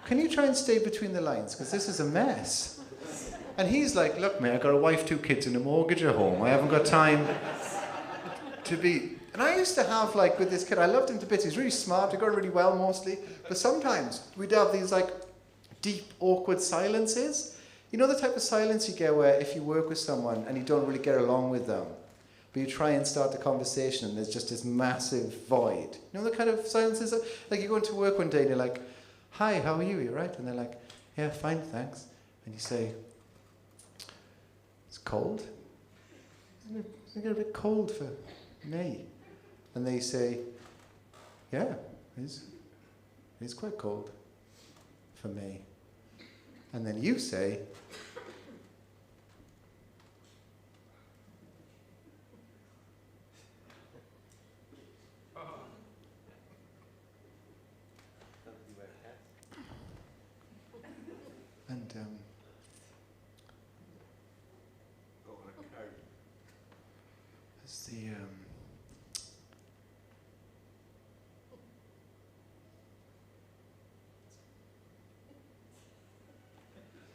can you try and stay between the lines? Because this is a mess. And he's like, look, mate, I've got a wife, 2 kids and a mortgage at home. I haven't got time to be... And I used to have, like, with this kid, I loved him to bits. He's really smart. We got on really well mostly. But sometimes we'd have these, like, deep, awkward silences. You know the type of silence you get where if you work with someone and you don't really get along with them, but you try and start the conversation and there's just this massive void. You know the kind of silences? Like you go into work one day and you're like, hi, how are you? You right? And they're like, yeah, fine, thanks. And you say, it's cold. Isn't it a bit cold for me? And they say, yeah, it's quite cold for me. And then you say,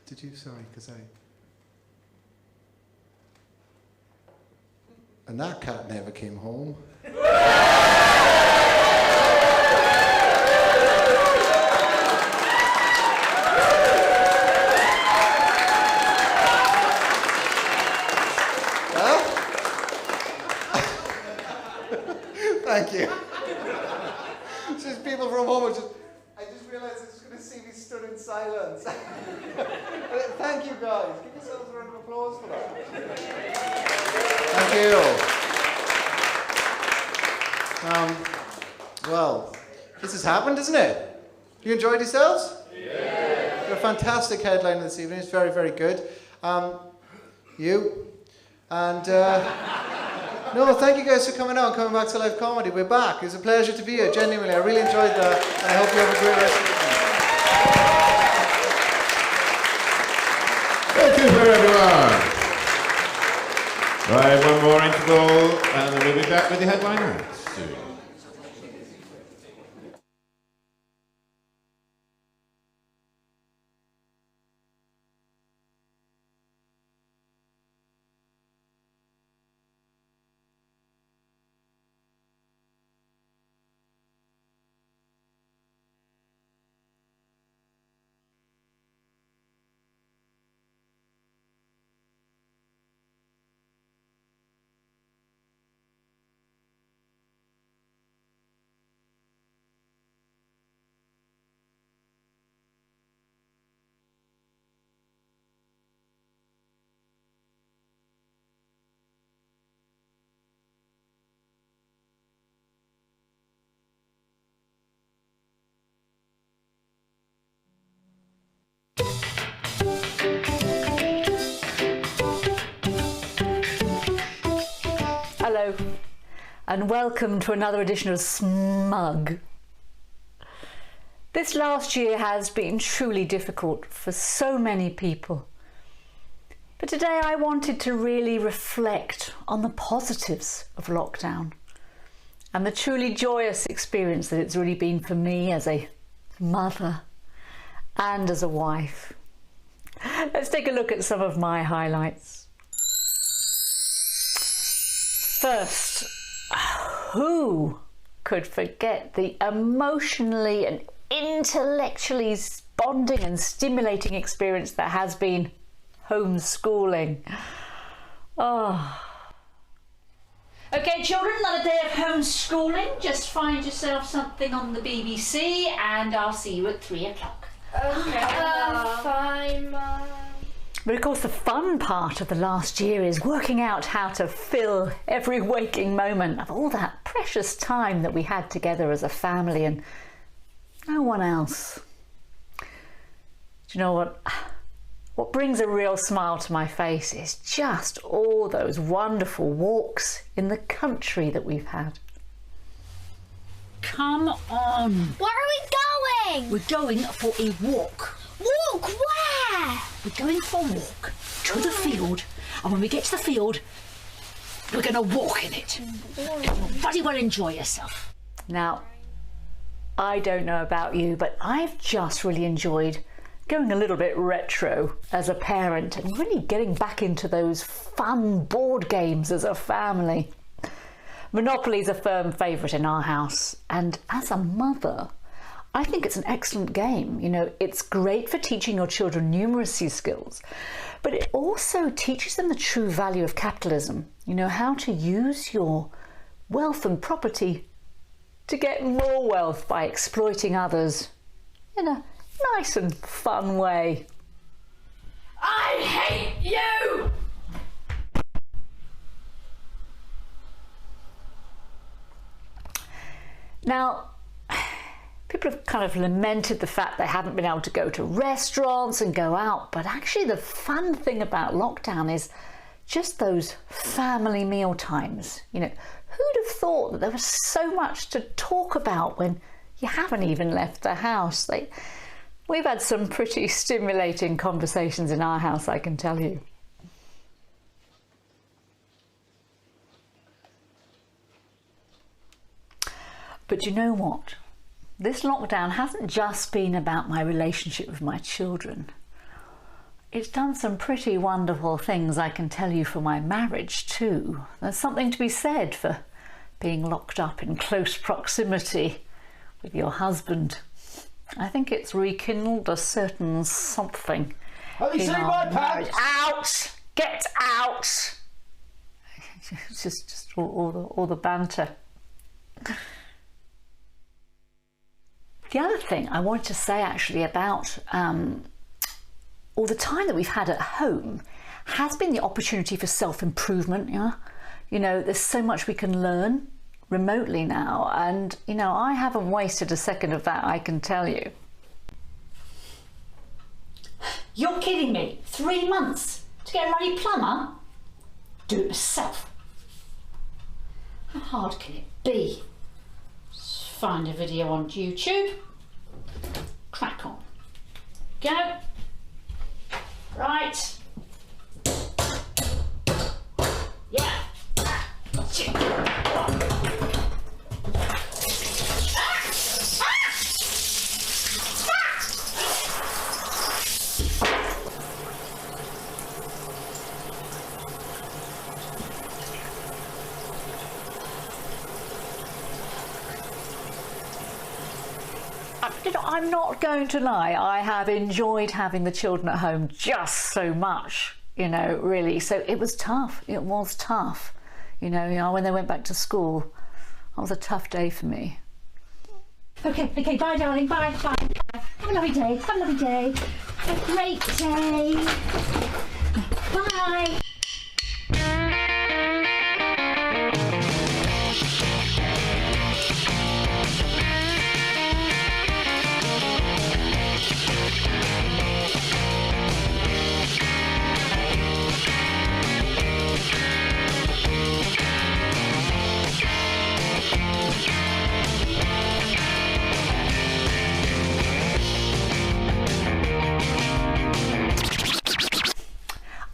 Did you? Sorry, because And that cat never came home. Thank you. Just people from home are just... I just realised they're just going to see me stood in silence. Thank you, guys. Give yourselves a round of applause for that. Thank you. Well, this has happened, isn't it? You enjoyed yourselves? Yeah. You're a fantastic headliner this evening. It's very, very good. You. And... No, thank you guys for coming out and coming back to live comedy. We're back. It was a pleasure to be here, genuinely. I really enjoyed that, and I hope you have a great rest of the evening. Thank you for everyone. Right, one more interval, and then we'll be back with the headliner soon. Hello, and welcome to another edition of Smug. This last year has been truly difficult for so many people. But today I wanted to really reflect on the positives of lockdown and the truly joyous experience that it's really been for me as a mother and as a wife. Let's take a look at some of my highlights. First, who could forget the emotionally and intellectually bonding and stimulating experience that has been homeschooling? Oh. Okay, children, another day of homeschooling. Just find yourself something on the BBC and I'll see you at 3 o'clock. Okay, fine, Mum. But of course the fun part of the last year is working out how to fill every waking moment of all that precious time that we had together as a family and no one else. Do you know what? What brings a real smile to my face is just all those wonderful walks in the country that we've had. Come on. Where are we going? We're going for a walk. Walk where? We're going for a walk to the field, and when we get to the field, we're going to walk in it. You'll bloody well enjoy yourself. Now, I don't know about you, but I've just really enjoyed going a little bit retro as a parent and really getting back into those fun board games as a family. Monopoly's a firm favourite in our house, and as a mother, I think it's an excellent game. You know, it's great for teaching your children numeracy skills, but it also teaches them the true value of capitalism. You know, how to use your wealth and property to get more wealth by exploiting others in a nice and fun way. I hate you! Now, people have kind of lamented the fact they haven't been able to go to restaurants and go out, but actually the fun thing about lockdown is just those family meal times. You know, who'd have thought that there was so much to talk about when you haven't even left the house? We've had some pretty stimulating conversations in our house, I can tell you. But you know what? This lockdown hasn't just been about my relationship with my children. It's done some pretty wonderful things, I can tell you, for my marriage too. There's something to be said for being locked up in close proximity with your husband. I think it's rekindled a certain something. Have you in seen our my marriage. pants? Out! Get out! It's just all the banter. The other thing I wanted to say actually about all the time that we've had at home has been the opportunity for self-improvement. Yeah? You know, there's so much we can learn remotely now, and you know, I haven't wasted a second of that, I can tell you. You're kidding me? 3 months to get a bloody plumber? Do it yourself. How hard can it be? Just find a video on YouTube. Crack on. Go. Right. Yeah. I'm not going to lie, I have enjoyed having the children at home just so much, you know, really. So it was tough. It was tough. You know, when they went back to school, that was a tough day for me. Okay, bye darling, bye. Have a lovely day, Have a great day. Bye.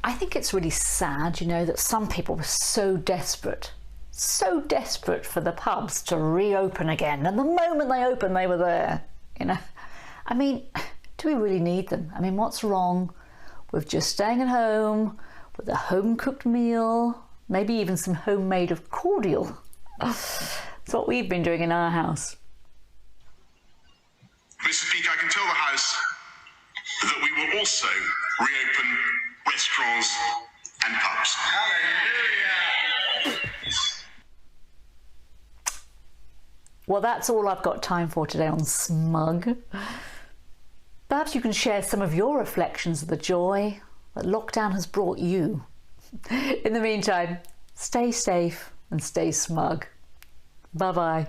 I think it's really sad, you know, that some people were so desperate for the pubs to reopen again. And the moment they opened, they were there, you know. I mean, do we really need them? I mean, what's wrong with just staying at home with a home-cooked meal, maybe even some homemade of cordial? It's what we've been doing in our house. Mr. Speaker, I can tell the House that we will also reopen restaurants and pubs. Hallelujah! Well, that's all I've got time for today on Smug. Perhaps you can share some of your reflections of the joy that lockdown has brought you. In the meantime, stay safe and stay smug. Bye-bye.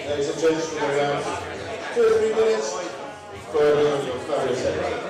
Ladies and gentlemen, around 2 or 3 minutes for everyone your fabulous day.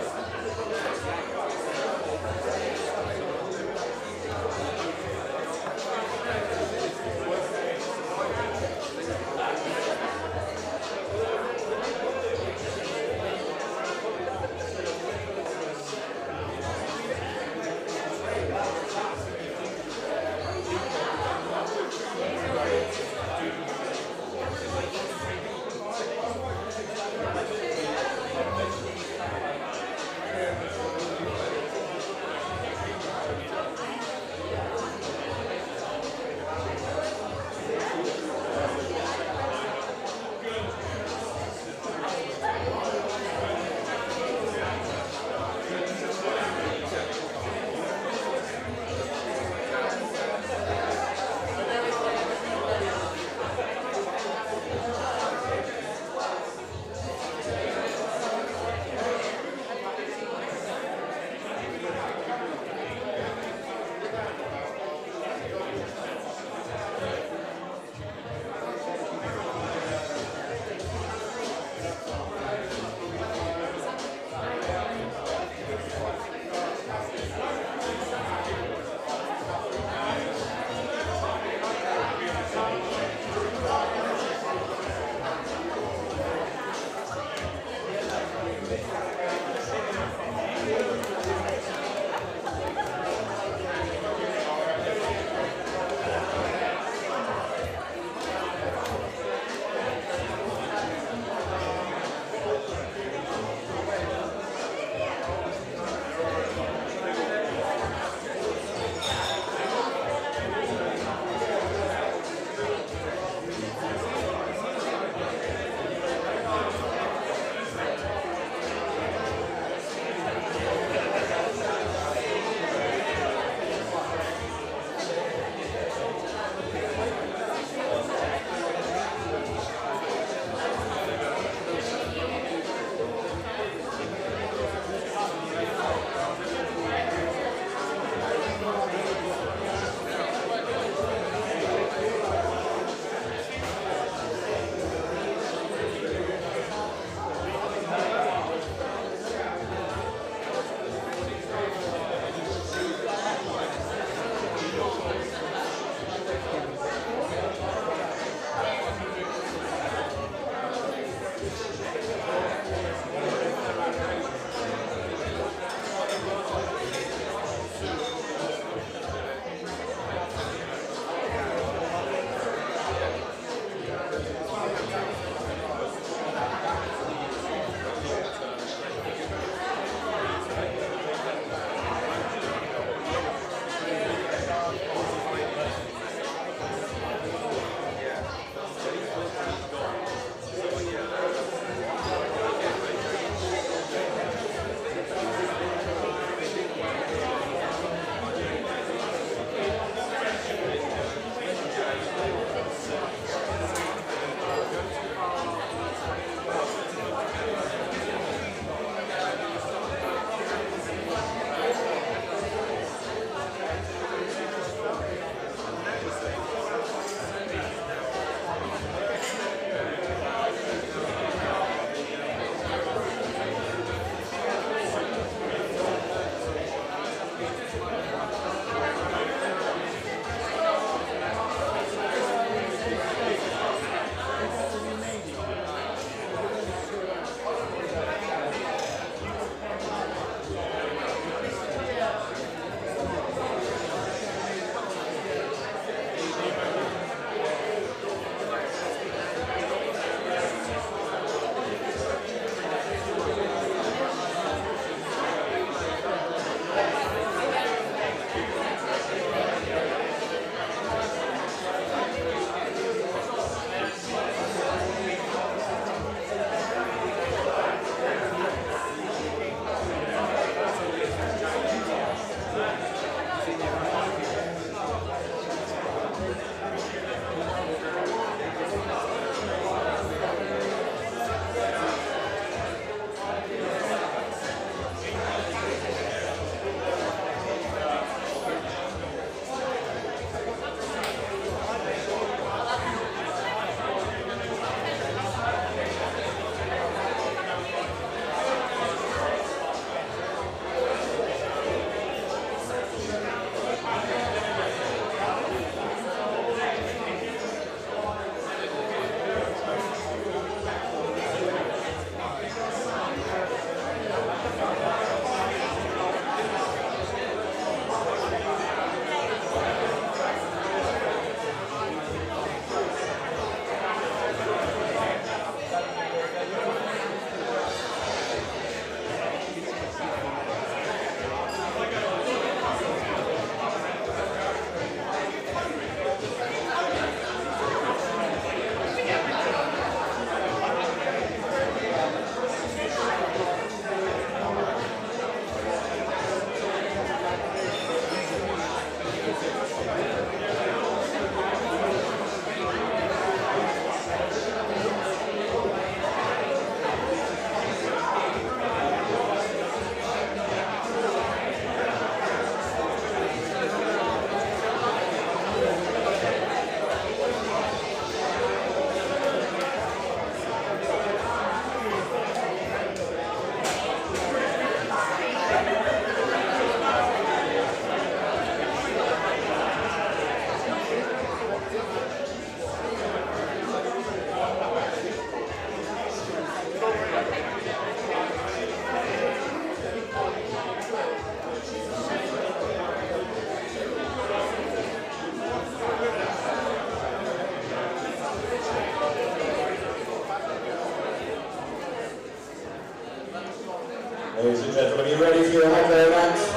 ready for your hot day, Max?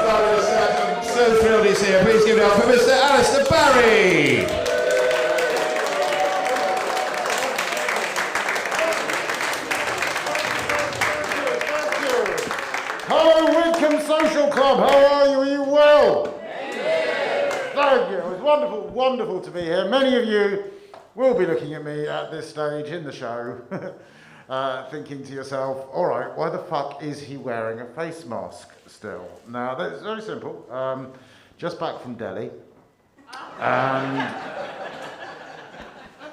I'm so thrilled he's here. Please give it up for Mr. Alistair Barrie. Hello, Widcombe Social Club. How are you? Are you well? Thank you. It was wonderful, wonderful to be here. Many of you will be looking at me at this stage in the show, thinking to yourself, all right, why the fuck is he wearing a face mask still? Now, that's very simple. Just back from Delhi. And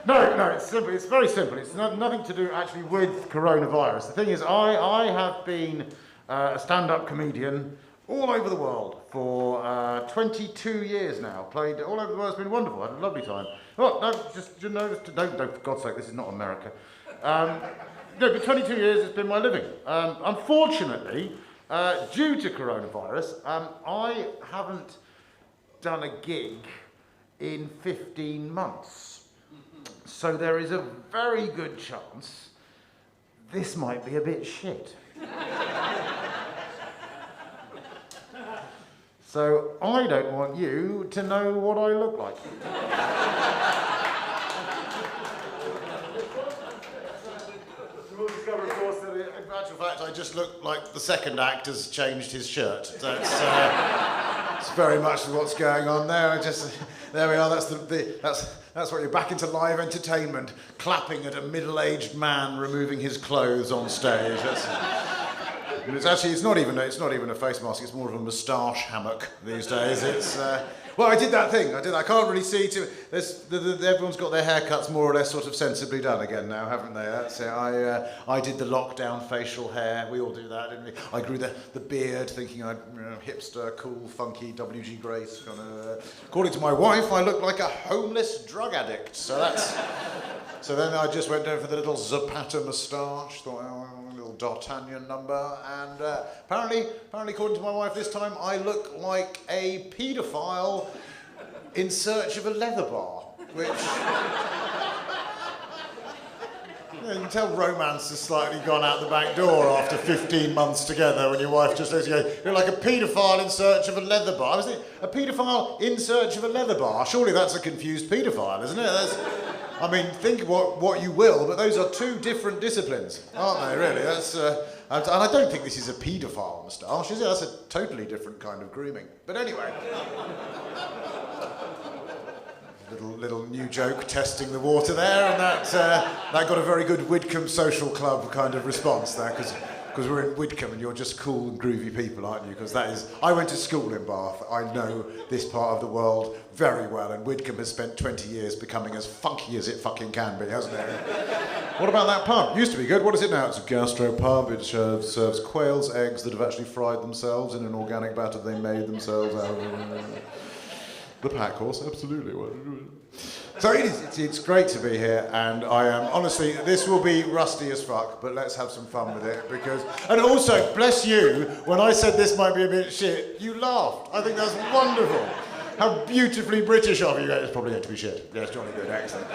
no, it's simple. It's very simple. It's nothing to do actually with coronavirus. The thing is, I have been a stand-up comedian all over the world for 22 years now. Played all over the world. It's been wonderful. I had a lovely time. Oh, no, no, for God's sake, this is not America. No, but 22 years it's been my living. Unfortunately, due to coronavirus, I haven't done a gig in 15 months. So there is a very good chance this might be a bit shit. So I don't want you to know what I look like. We'll discover, of course, that in actual fact I just look like the second act has changed his shirt. So it's very much what's going on there. There we are. That's what you're back into live entertainment, clapping at a middle-aged man removing his clothes on stage. It's not even a face mask. It's more of a moustache hammock these days. Well, I did that thing. I can't really see too. Everyone's got their haircuts more or less sort of sensibly done again now, haven't they? That's it. I did the lockdown facial hair. We all do that, didn't we? I grew the beard, thinking I'd hipster, cool, funky W.G. Grace kind of. According to my wife, I look like a homeless drug addict. So then I just went down for the little Zapata moustache. Thought, a little D'Artagnan number, and apparently, according to my wife this time, I look like a paedophile in search of a leather bar, which you can tell romance has slightly gone out the back door after 15 months together when your wife just looks at you, you're like a paedophile in search of a leather bar. I was thinking, a paedophile in search of a leather bar? Surely that's a confused paedophile, isn't it? I mean, think what you will, but those are two different disciplines, aren't they, really? And I don't think this is a paedophile moustache, is it? That's a totally different kind of grooming. But anyway. Little new joke testing the water there, and that got a very good Widcombe Social Club kind of response there, because we're in Widcombe and you're just cool and groovy people, aren't you? Because I went to school in Bath. I know this part of the world very well, and Widcombe has spent 20 years becoming as funky as it fucking can be, hasn't it? What about that pub? Used to be good. What is it now? It's a gastro pub. It serves quail's eggs that have actually fried themselves in an organic batter they made themselves out of. The pack horse, absolutely. So it's great to be here, and I am, honestly, this will be rusty as fuck, but let's have some fun with it, and also, bless you, when I said this might be a bit shit, you laughed. I think that's wonderful. How beautifully British of you. It's probably going to be shit. Yes, jolly good, excellent.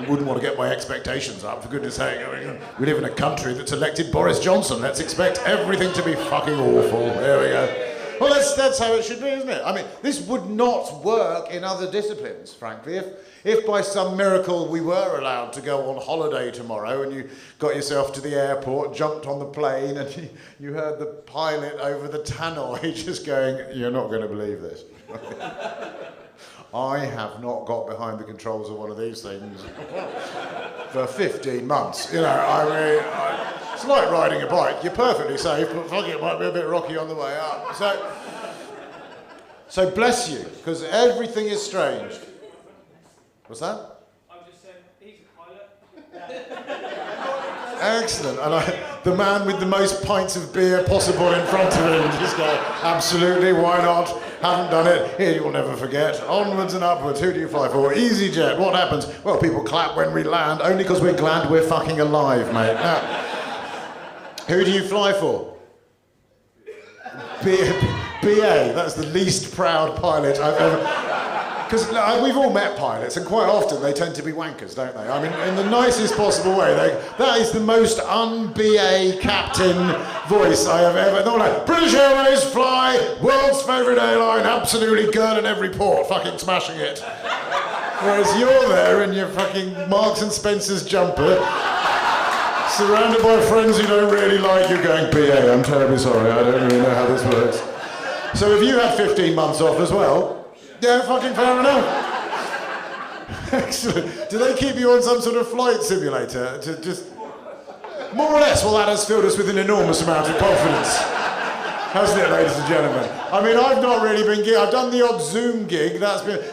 Wouldn't want to get my expectations up, for goodness sake. I mean, we live in a country that's elected Boris Johnson. Let's expect everything to be fucking awful. There we go. Well, that's how it should be, isn't it? I mean, this would not work in other disciplines, frankly. If by some miracle we were allowed to go on holiday tomorrow and you got yourself to the airport, jumped on the plane, and you heard the pilot over the tannoy just going, "You're not going to believe this." I have not got behind the controls of one of these things for 15 months. You know, it's like riding a bike. You're perfectly safe, but fuck it might be a bit rocky on the way up. So bless you, because everything is strange. What's that? I'm just saying, he's a pilot. Excellent. And the man with the most pints of beer possible in front of him just go, absolutely, why not? Haven't done it. Here, you'll never forget. Onwards and upwards. Who do you fly for? EasyJet. What happens? Well, people clap when we land, only because we're glad we're fucking alive, mate. Now, who do you fly for? BA. That's the least proud pilot I've ever... Because we've all met pilots, and quite often they tend to be wankers, don't they? I mean, in the nicest possible way. That is the most un-BA captain voice I have ever... They're like, British Airways, fly, world's favourite airline, absolutely girl in every port, fucking smashing it. Whereas you're there in your fucking Marks and Spencer's jumper, surrounded by friends who don't really like you, going, BA, I'm terribly sorry, I don't really know how this works. So if you had 15 months off as well, yeah, fucking fair enough. Excellent. Do they keep you on some sort of flight simulator to just... More or less, well, that has filled us with an enormous amount of confidence. Hasn't it, ladies and gentlemen? I mean, I've not really been... I've done the odd Zoom gig.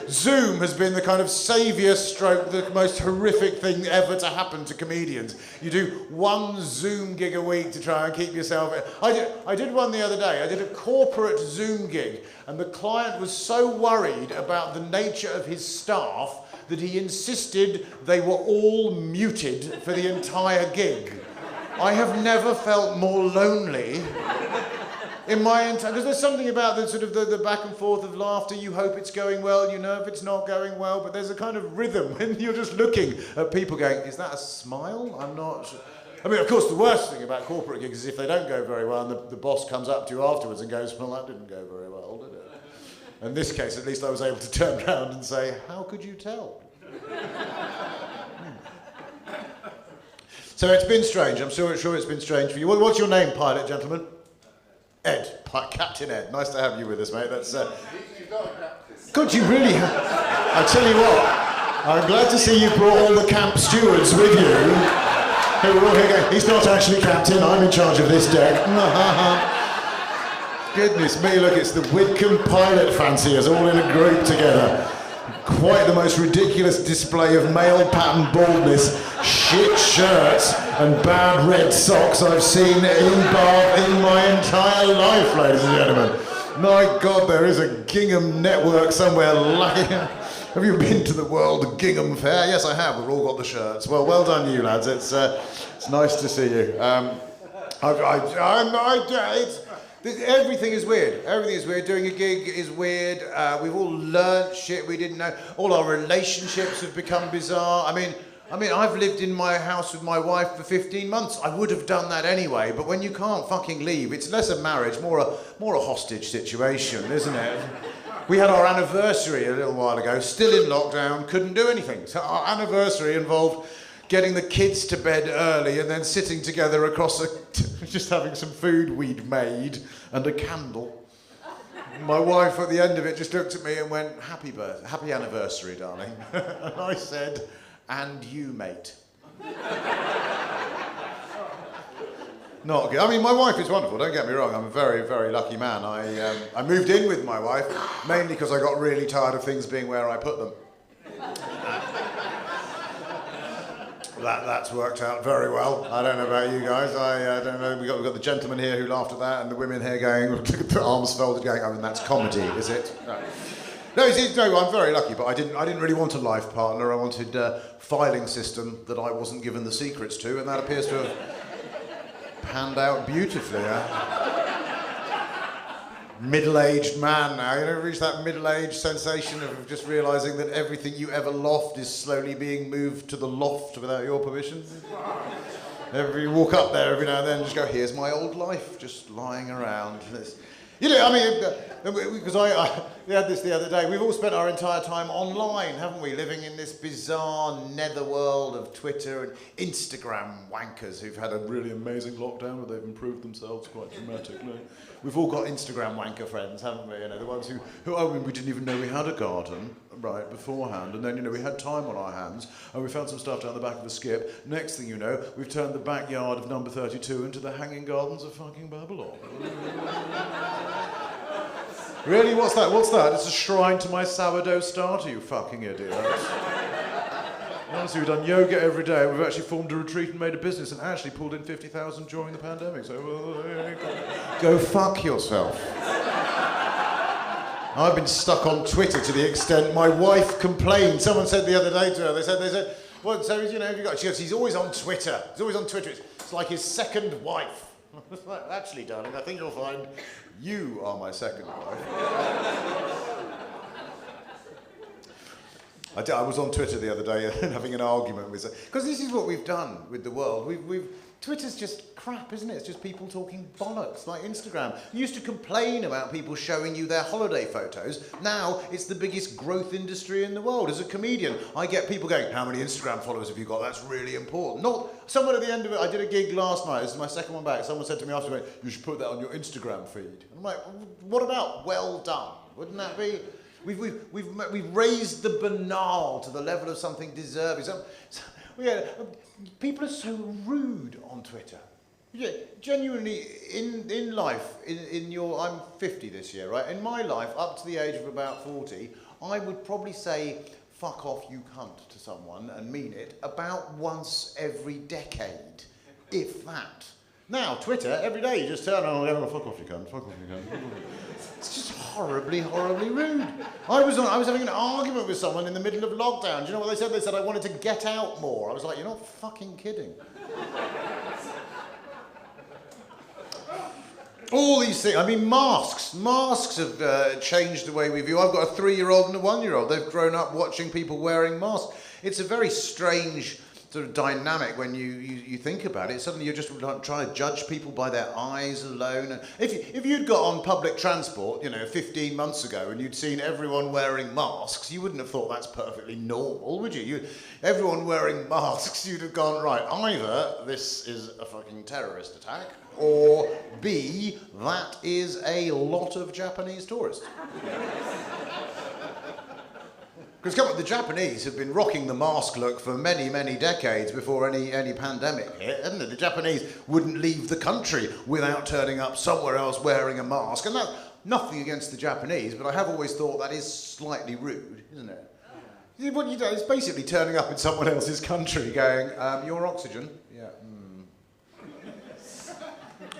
Zoom has been the kind of saviour stroke, the most horrific thing ever to happen to comedians. You do one Zoom gig a week to try and keep yourself... I did one the other day. I did a corporate Zoom gig, and the client was so worried about the nature of his staff that he insisted they were all muted for the entire gig. I have never felt more lonely in my entire... Because there's something about the sort of the back and forth of laughter. You hope it's going well, you know if it's not going well, but there's a kind of rhythm when you're just looking at people going, is that a smile? I'm not... I mean, of course, the worst thing about corporate gigs is if they don't go very well and the boss comes up to you afterwards and goes, well, that didn't go very well, did it? In this case, at least I was able to turn around and say, how could you tell? So it's been strange. I'm sure it's been strange for you. What's your name, pilot gentleman? Ed. Captain Ed. Nice to have you with us, mate. That's... God, you really have... I tell you what, I'm glad to see you brought all the camp stewards with you. Who are all here going, he's not actually captain, I'm in charge of this deck. Goodness me, look, it's the Widcombe pilot fanciers all in a group together. Quite the most ridiculous display of male pattern baldness, shit shirts and bad red socks I've seen in Bath in my entire life, ladies and gentlemen. My God, there is a gingham network somewhere lucky. Have you been to the World Gingham Fair? Yes, I have. We've all got the shirts. Well done you lads. It's nice to see you. Everything is weird. Everything is weird. Doing a gig is weird. We've all learnt shit we didn't know. All our relationships have become bizarre. I mean, I've lived in my house with my wife for 15 months. I would have done that anyway, but when you can't fucking leave, it's less a marriage, more a hostage situation, isn't it? We had our anniversary a little while ago, still in lockdown, couldn't do anything. So our anniversary involved getting the kids to bed early and then sitting together across just having some food we'd made and a candle. My wife at the end of it just looked at me and went, happy anniversary, darling. And I said, and you, mate. Not good. I mean, my wife is wonderful, don't get me wrong. I'm a very, very lucky man. I moved in with my wife, mainly because I got really tired of things being where I put them. That's worked out very well. I don't know about you guys. I don't know. We've got the gentleman here who laughed at that, and the women here going, the arms folded, going, oh, and that's comedy, is it? No, I'm very lucky, but I didn't really want a life partner. I wanted a filing system that I wasn't given the secrets to, and that appears to have panned out beautifully. Middle-aged man now, you know, reached that middle-aged sensation of just realising that everything you ever loft is slowly being moved to the loft without your permission. You walk up there every now and then and just go, here's my old life, just lying around. You know, I mean, because we had this the other day, we've all spent our entire time online, haven't we? Living in this bizarre netherworld of Twitter and Instagram wankers who've had a really amazing lockdown where they've improved themselves quite dramatically. We've all got Instagram wanker friends, haven't we? You know, the ones who I mean, we didn't even know we had a garden, right, beforehand, and then, you know, we had time on our hands, and we found some stuff down the back of the skip. Next thing you know, we've turned the backyard of number 32 into the hanging gardens of fucking Babylon. Really? What's that? It's a shrine to my sourdough starter, you fucking idiot. Honestly, we've done yoga every day. We've actually formed a retreat and made a business and actually pulled in 50,000 during the pandemic. So go fuck yourself. I've been stuck on Twitter to the extent my wife complained. Someone said the other day to her, they said, well, so, you know, have you got... She goes, he's always on Twitter. He's always on Twitter. It's like his second wife. Actually, darling, I think you'll find you are my second wife. I was on Twitter the other day having an argument with... Because this is what we've done with the world. Twitter's just crap, isn't it? It's just people talking bollocks, like Instagram. You used to complain about people showing you their holiday photos. Now, it's the biggest growth industry in the world. As a comedian, I get people going, how many Instagram followers have you got? That's really important. Someone at the end of it, I did a gig last night, this is my second one back, someone said to me after, you should put that on your Instagram feed. And I'm like, what about well done? Wouldn't that be... We've raised the banal to the level of something deserving. People are so rude on Twitter. Yeah, genuinely, in life, I'm 50 this year, right? In my life, up to the age of about 40, I would probably say, fuck off, you cunt, to someone, and mean it, about once every decade, if that. Now, Twitter, every day you just turn on, fuck off, you cunt, fuck off, you cunt. It's just horribly, horribly rude. I was having an argument with someone in the middle of lockdown. Do you know what they said? They said I wanted to get out more. I was like, you're not fucking kidding. All these things, I mean, masks. Masks have changed the way we view. I've got a 3-year-old and a 1-year-old. They've grown up watching people wearing masks. It's a very strange sort of dynamic when you think about it. Suddenly you're just trying to judge people by their eyes alone. And if you'd got on public transport, 15 months ago and you'd seen everyone wearing masks, you wouldn't have thought that's perfectly normal, would you? Everyone wearing masks, you'd have gone, right, either this is a fucking terrorist attack, or B, that is a lot of Japanese tourists. Because come on, the Japanese have been rocking the mask look for many, many decades before any pandemic hit, hadn't they? The Japanese wouldn't leave the country without turning up somewhere else wearing a mask. And that's nothing against the Japanese, but I have always thought that is slightly rude, isn't it? What you do is basically turning up in someone else's country going, your oxygen? Yeah.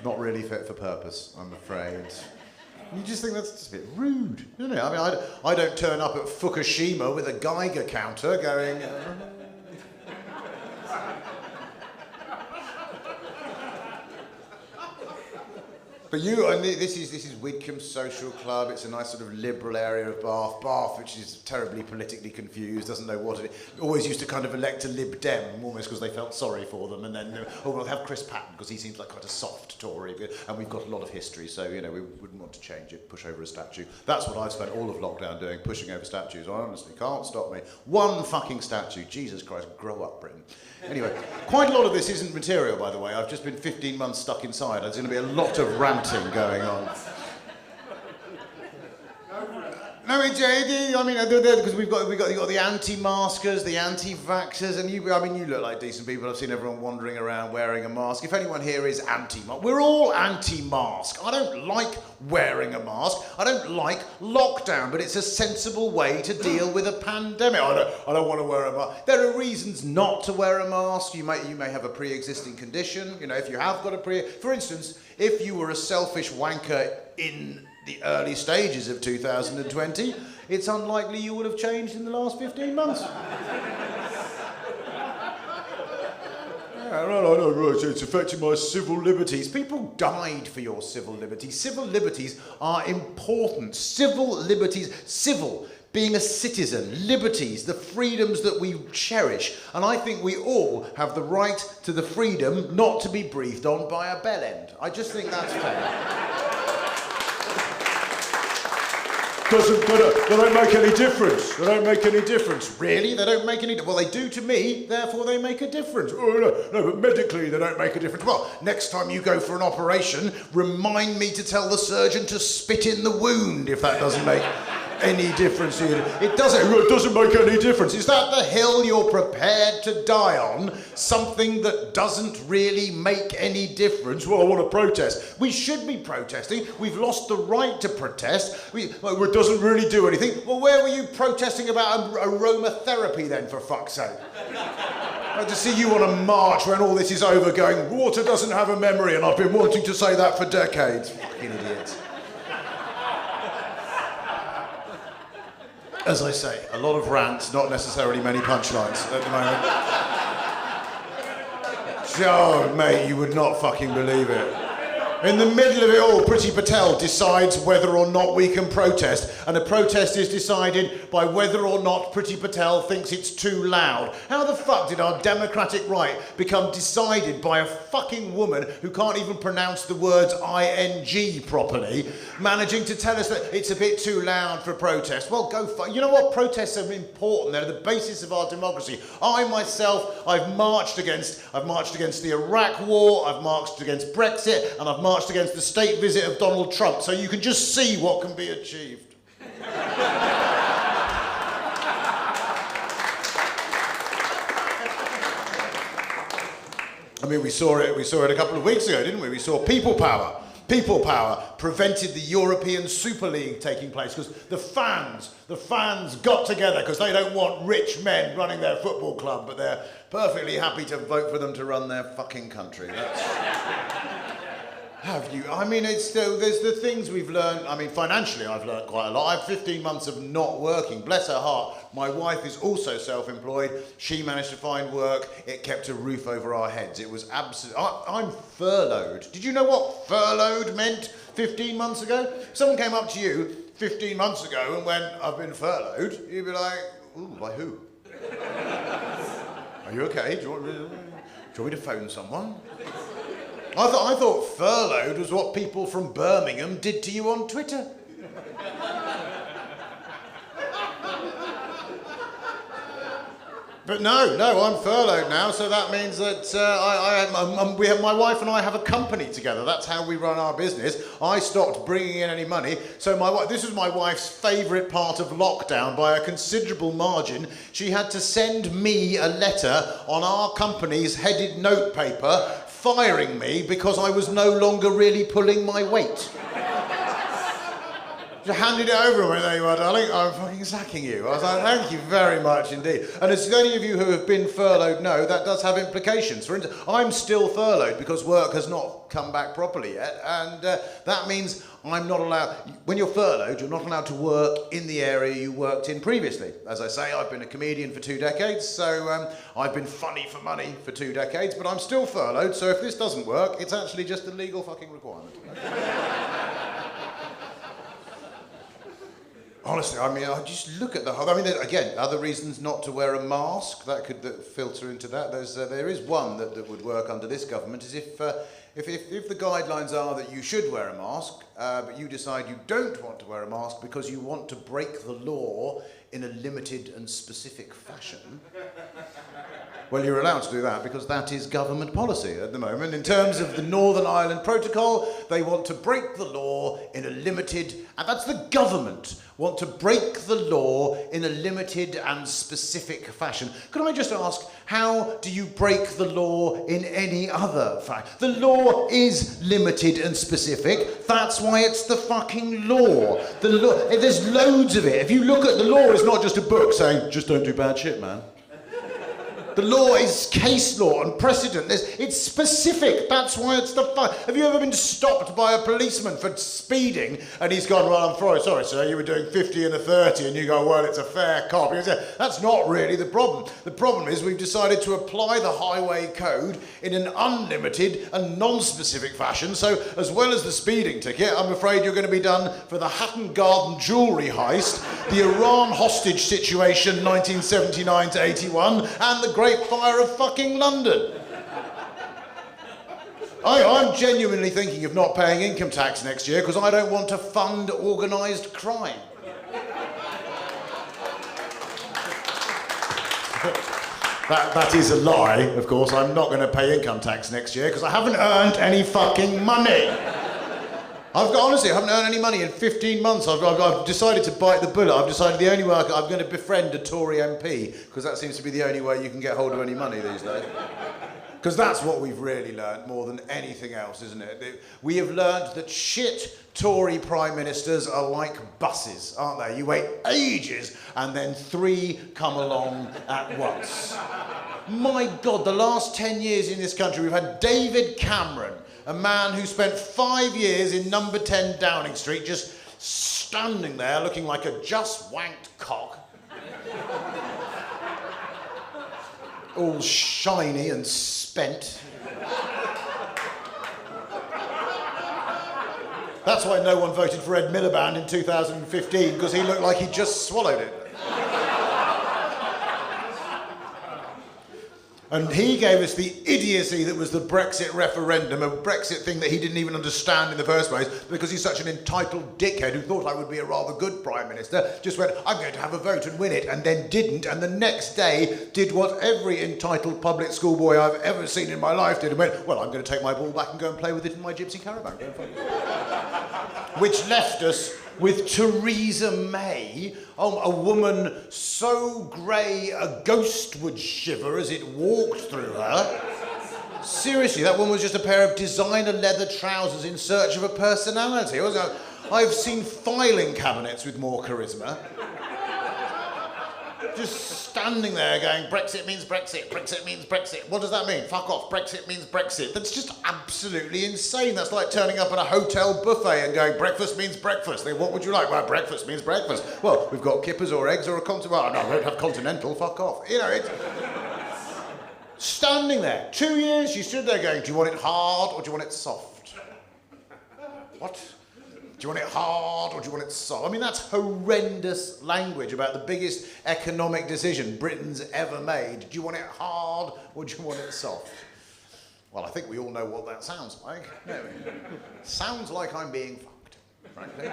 Not really fit for purpose, I'm afraid. You just think that's just a bit rude, isn't it? I mean, I don't turn up at Fukushima with a Geiger counter going... But this is Widcombe Social Club. It's a nice sort of liberal area of Bath. Bath, which is terribly politically confused, doesn't know what it is. Always used to kind of elect a Lib Dem, almost because they felt sorry for them. And then, we'll have Chris Patton, because he seems like quite a soft Tory. And we've got a lot of history, so, we wouldn't want to change it, push over a statue. That's what I've spent all of lockdown doing, pushing over statues. I honestly can't stop me. One fucking statue. Jesus Christ, grow up, Britain. Anyway, quite a lot of this isn't material, by the way. I've just been 15 months stuck inside. There's going to be a lot of ranting going on. No, I mean, because we've got the anti-maskers, the anti-vaxxers, and you look like decent people. I've seen everyone wandering around wearing a mask. If anyone here is anti-mask, we're all anti-mask. I don't like wearing a mask. I don't like lockdown, but it's a sensible way to deal with a pandemic. I don't want to wear a mask. There are reasons not to wear a mask. You may have a pre-existing condition. If you have got for instance, if you were a selfish wanker in the early stages of 2020, it's unlikely you would have changed in the last 15 months. No, it's affecting my civil liberties. People died for your civil liberties. Civil liberties are important. Civil liberties, being a citizen, liberties, the freedoms that we cherish. And I think we all have the right to the freedom not to be breathed on by a bellend. I just think that's fair. They don't make any difference. They don't make any difference. Really? They don't make any difference? Well, they do to me, therefore they make a difference. Oh, no, but medically they don't make a difference. Well, next time you go for an operation, remind me to tell the surgeon to spit in the wound if that doesn't make any difference to you. It doesn't make any difference. Is that the hill you're prepared to die on? Something that doesn't really make any difference? Well, I want to protest. We should be protesting. We've lost the right to protest. It doesn't really do anything. Well, where were you protesting about aromatherapy then, for fuck's sake? To see you on a march when all this is over going, water doesn't have a memory, and I've been wanting to say that for decades. Fucking idiots. As I say, a lot of rants, not necessarily many punchlines at the moment. Oh, mate, you would not fucking believe it. In the middle of it all, Priti Patel decides whether or not we can protest, and a protest is decided by whether or not Priti Patel thinks it's too loud. How the fuck did our democratic right become decided by a fucking woman who can't even pronounce the words ing properly, managing to tell us that it's a bit too loud for protest? Well, go fuck. You know what? Protests are important. They're the basis of our democracy. I myself, I've marched against the Iraq War, I've marched against Brexit, and I've marched against the state visit of Donald Trump, so you can just see what can be achieved. I mean, we saw it a couple of weeks ago, didn't we? We saw people power. People power prevented the European Super League taking place because the fans got together because they don't want rich men running their football club, but they're perfectly happy to vote for them to run their fucking country. Have you? I mean, there's the things we've learned. I mean, financially, I've learned quite a lot. I have 15 months of not working. Bless her heart. My wife is also self-employed. She managed to find work. It kept a roof over our heads. It was absolutely... I'm furloughed. Did you know what furloughed meant 15 months ago? If someone came up to you 15 months ago and went, I've been furloughed, you'd be like, ooh, by who? Are you okay? Do you want me to phone someone? I thought furloughed was what people from Birmingham did to you on Twitter. But no, I'm furloughed now, so that means that my wife and I have a company together. That's how we run our business. I stopped bringing in any money, so this was my wife's favourite part of lockdown by a considerable margin. She had to send me a letter on our company's headed notepaper firing me because I was no longer really pulling my weight. Just handed it over and went, there you are, darling, I'm fucking sacking you. I was like, thank you very much indeed. And as any of you who have been furloughed know, that does have implications. For instance, I'm still furloughed because work has not come back properly yet, and that means I'm not allowed... When you're furloughed, you're not allowed to work in the area you worked in previously. As I say, I've been a comedian for 2 decades, so I've been funny for money for 2 decades, but I'm still furloughed, so if this doesn't work, it's actually just a legal fucking requirement. Honestly, I mean, I just look at the whole... I mean, again, other reasons not to wear a mask, that could filter into that. There is one that would work under this government, is if the guidelines are that you should wear a mask, but you decide you don't want to wear a mask because you want to break the law in a limited and specific fashion, well, you're allowed to do that because that is government policy at the moment. In terms of the Northern Ireland Protocol, they want to break the law in a limited, and that's the government, want to break the law in a limited and specific fashion. Could I just ask, how do you break the law in any other fashion? The law is limited and specific. That's why it's the fucking law. The law, there's loads of it. If you look at the law, it's not just a book saying, just don't do bad shit, man. The law is case law and precedent. It's specific. That's why it's the fun. Have you ever been stopped by a policeman for speeding and he's gone, well, I'm sorry, sir, you were doing 50 and a 30, and you go, well, it's a fair cop. You say, that's not really the problem. The problem is we've decided to apply the highway code in an unlimited and non-specific fashion. So as well as the speeding ticket, I'm afraid you're going to be done for the Hatton Garden jewellery heist, the Iran hostage situation 1979 to 81, and the Great Fire of fucking London. I'm genuinely thinking of not paying income tax next year because I don't want to fund organised crime. That is a lie, of course. I'm not going to pay income tax next year because I haven't earned any fucking money. Honestly, I haven't earned any money in 15 months. I've decided to bite the bullet. I've decided the only way I'm going to befriend a Tory MP, because that seems to be the only way you can get hold of any money these days. Because that's what we've really learnt more than anything else, isn't it? We have learnt that shit Tory prime ministers are like buses, aren't they? You wait ages and then 3 come along at once. My God, the last 10 years in this country, we've had David Cameron, a man who spent 5 years in number 10 Downing Street, just standing there looking like a just wanked cock. All shiny and spent. That's why no one voted for Ed Miliband in 2015, because he looked like he'd just swallowed it. And he gave us the idiocy that was the Brexit referendum, a Brexit thing that he didn't even understand in the first place, because he's such an entitled dickhead who thought I would be a rather good Prime Minister, just went, I'm going to have a vote and win it, and then didn't, and the next day did what every entitled public school boy I've ever seen in my life did, and went, well, I'm going to take my ball back and go and play with it in my gypsy caravan. Which left us with Theresa May, a woman so grey a ghost would shiver as it walked through her. Seriously, that woman was just a pair of designer leather trousers in search of a personality. I've seen filing cabinets with more charisma. Just standing there going, Brexit means Brexit, Brexit means Brexit. What does that mean? Fuck off, Brexit means Brexit. That's just absolutely insane. That's like turning up at a hotel buffet and going, breakfast means breakfast. What would you like? Well, breakfast means breakfast. Well, we've got kippers or eggs or a continental. Well, no, I don't have continental, fuck off. You know, it's... Standing there, 2 years, she stood there going, do you want it hard or do you want it soft? What? Do you want it hard or do you want it soft? I mean, that's horrendous language about the biggest economic decision Britain's ever made. Do you want it hard or do you want it soft? Well, I think we all know what that sounds like. Sounds like I'm being fucked, frankly.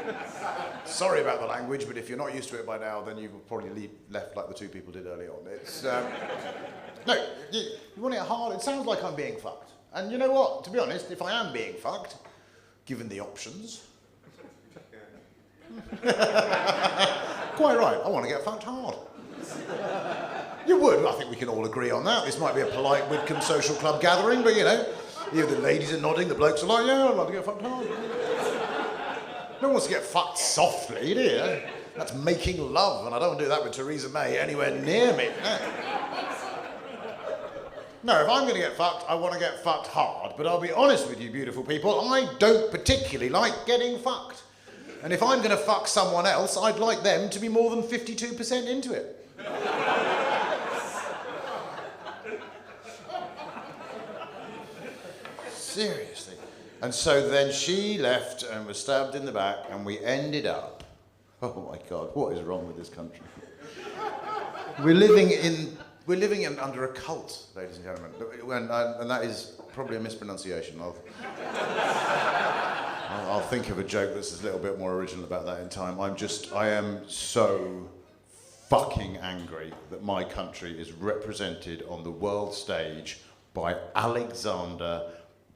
Sorry about the language, but if you're not used to it by now, then you've probably left like the two people did early on. It's, no, you want it hard? It sounds like I'm being fucked. And you know what? To be honest, if I am being fucked, given the options... Quite right, I want to get fucked hard. You would, I think we can all agree on that. This might be a polite Widcombe Social Club gathering, but you know, the ladies are nodding, the blokes are like, yeah, I'd like to get fucked hard. No one wants to get fucked softly, do you? That's making love, and I don't want to do that with Theresa May anywhere near me. No, if I'm going to get fucked, I want to get fucked hard, but I'll be honest with you, beautiful people, I don't particularly like getting fucked. And if I'm going to fuck someone else, I'd like them to be more than 52% into it. Seriously. And so then she left and was stabbed in the back, and we ended up... Oh my God, what is wrong with this country? We're living under a cult, ladies and gentlemen. And that is probably a mispronunciation. I'll think of a joke that's a little bit more original about that in time. I am so fucking angry that my country is represented on the world stage by Alexander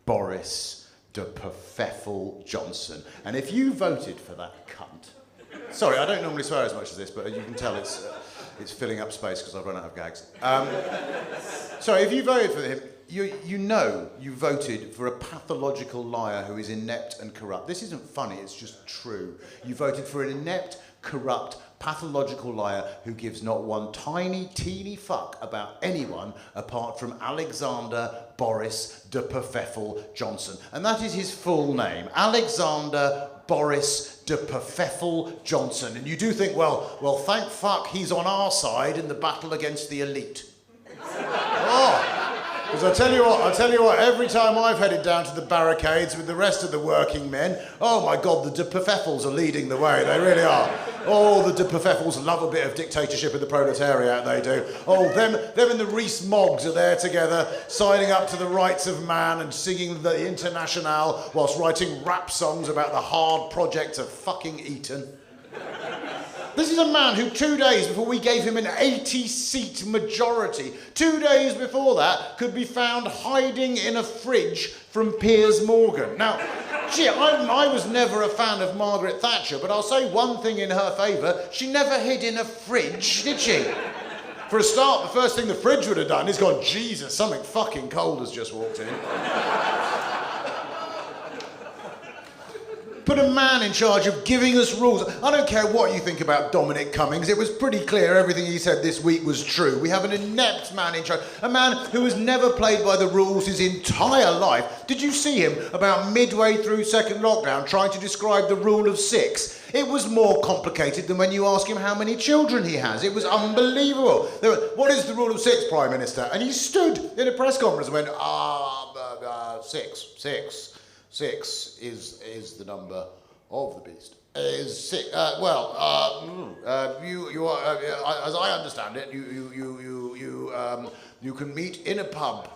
Boris de Perfeffel Johnson. And if you voted for that cunt... Sorry, I don't normally swear as much as this, but you can tell it's filling up space because I've run out of gags. Sorry, if you voted for him... You know you voted for a pathological liar who is inept and corrupt. This isn't funny, it's just true. You voted for an inept, corrupt, pathological liar who gives not one tiny, teeny fuck about anyone apart from Alexander Boris de Perfeffel Johnson. And that is his full name, Alexander Boris de Perfeffel Johnson. And you do think, well, thank fuck he's on our side in the battle against the elite. Oh! Because I tell you what, every time I've headed down to the barricades with the rest of the working men, oh my God, the de Perfeffels are leading the way, they really are. Oh, the de Perfeffels love a bit of dictatorship of the proletariat, they do. Oh, them and the Rees Moggs are there together, signing up to the rights of man and singing the Internationale whilst writing rap songs about the hard project of fucking Eton. This is a man who 2 days before we gave him an 80-seat majority, 2 days before that, could be found hiding in a fridge from Piers Morgan. Now, gee, I was never a fan of Margaret Thatcher, but I'll say one thing in her favour, she never hid in a fridge, did she? For a start, the first thing the fridge would have done is gone, Jesus, something fucking cold has just walked in. Put a man in charge of giving us rules. I don't care what you think about Dominic Cummings. It was pretty clear everything he said this week was true. We have an inept man in charge. A man who has never played by the rules his entire life. Did you see him about midway through second lockdown trying to describe the rule of 6? It was more complicated than when you ask him how many children he has. It was unbelievable. What is the rule of 6, Prime Minister? And he stood in a press conference and went, 6 is the number of the beast is sick. You are, as I understand it, you can meet in a pub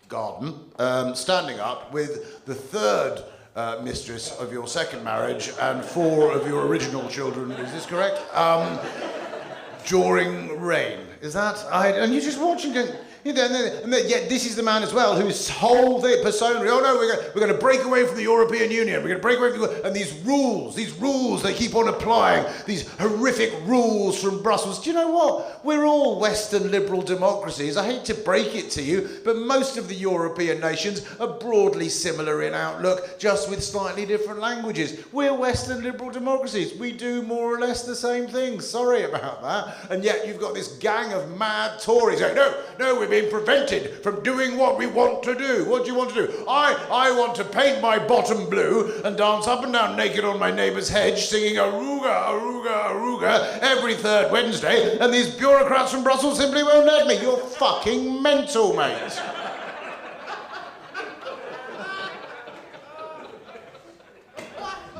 garden, standing up with the third mistress of your second marriage and 4 of your original children. Is this correct? During rain. Is that? And you're just watching going, and yet this is the man as well whose whole persona, oh no, we're going to break away from the European Union, we're going to break away from and these rules they keep on applying, these horrific rules from Brussels. Do you know what? We're all Western liberal democracies. I hate to break it to you, but most of the European nations are broadly similar in outlook, just with slightly different languages. We're Western liberal democracies. We do more or less the same things. Sorry about that. And yet you've got this gang of mad Tories saying, no, we're being prevented from doing what we want to do. What do you want to do? I want to paint my bottom blue and dance up and down naked on my neighbour's hedge singing Aruga, Aruga, Aruga every 3rd Wednesday, and these bureaucrats from Brussels simply won't let me. You're fucking mental, mate.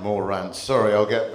More rants. Sorry, I'll get...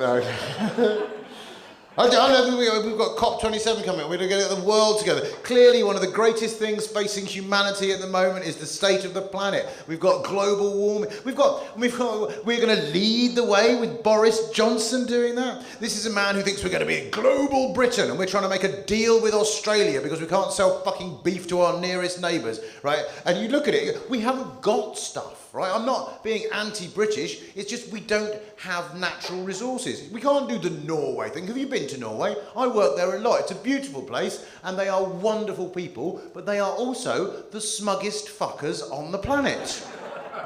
I know we've got COP27 coming up. We're going to get the world together. Clearly, one of the greatest things facing humanity at the moment is the state of the planet. We've got global warming. We're going to lead the way with Boris Johnson doing that. This is a man who thinks we're going to be a global Britain, and we're trying to make a deal with Australia because we can't sell fucking beef to our nearest neighbours, right? And you look at it, we haven't got stuff. Right? I'm not being anti-British, it's just we don't have natural resources. We can't do the Norway thing. Have you been to Norway? I work there a lot. It's a beautiful place and they are wonderful people, but they are also the smuggest fuckers on the planet.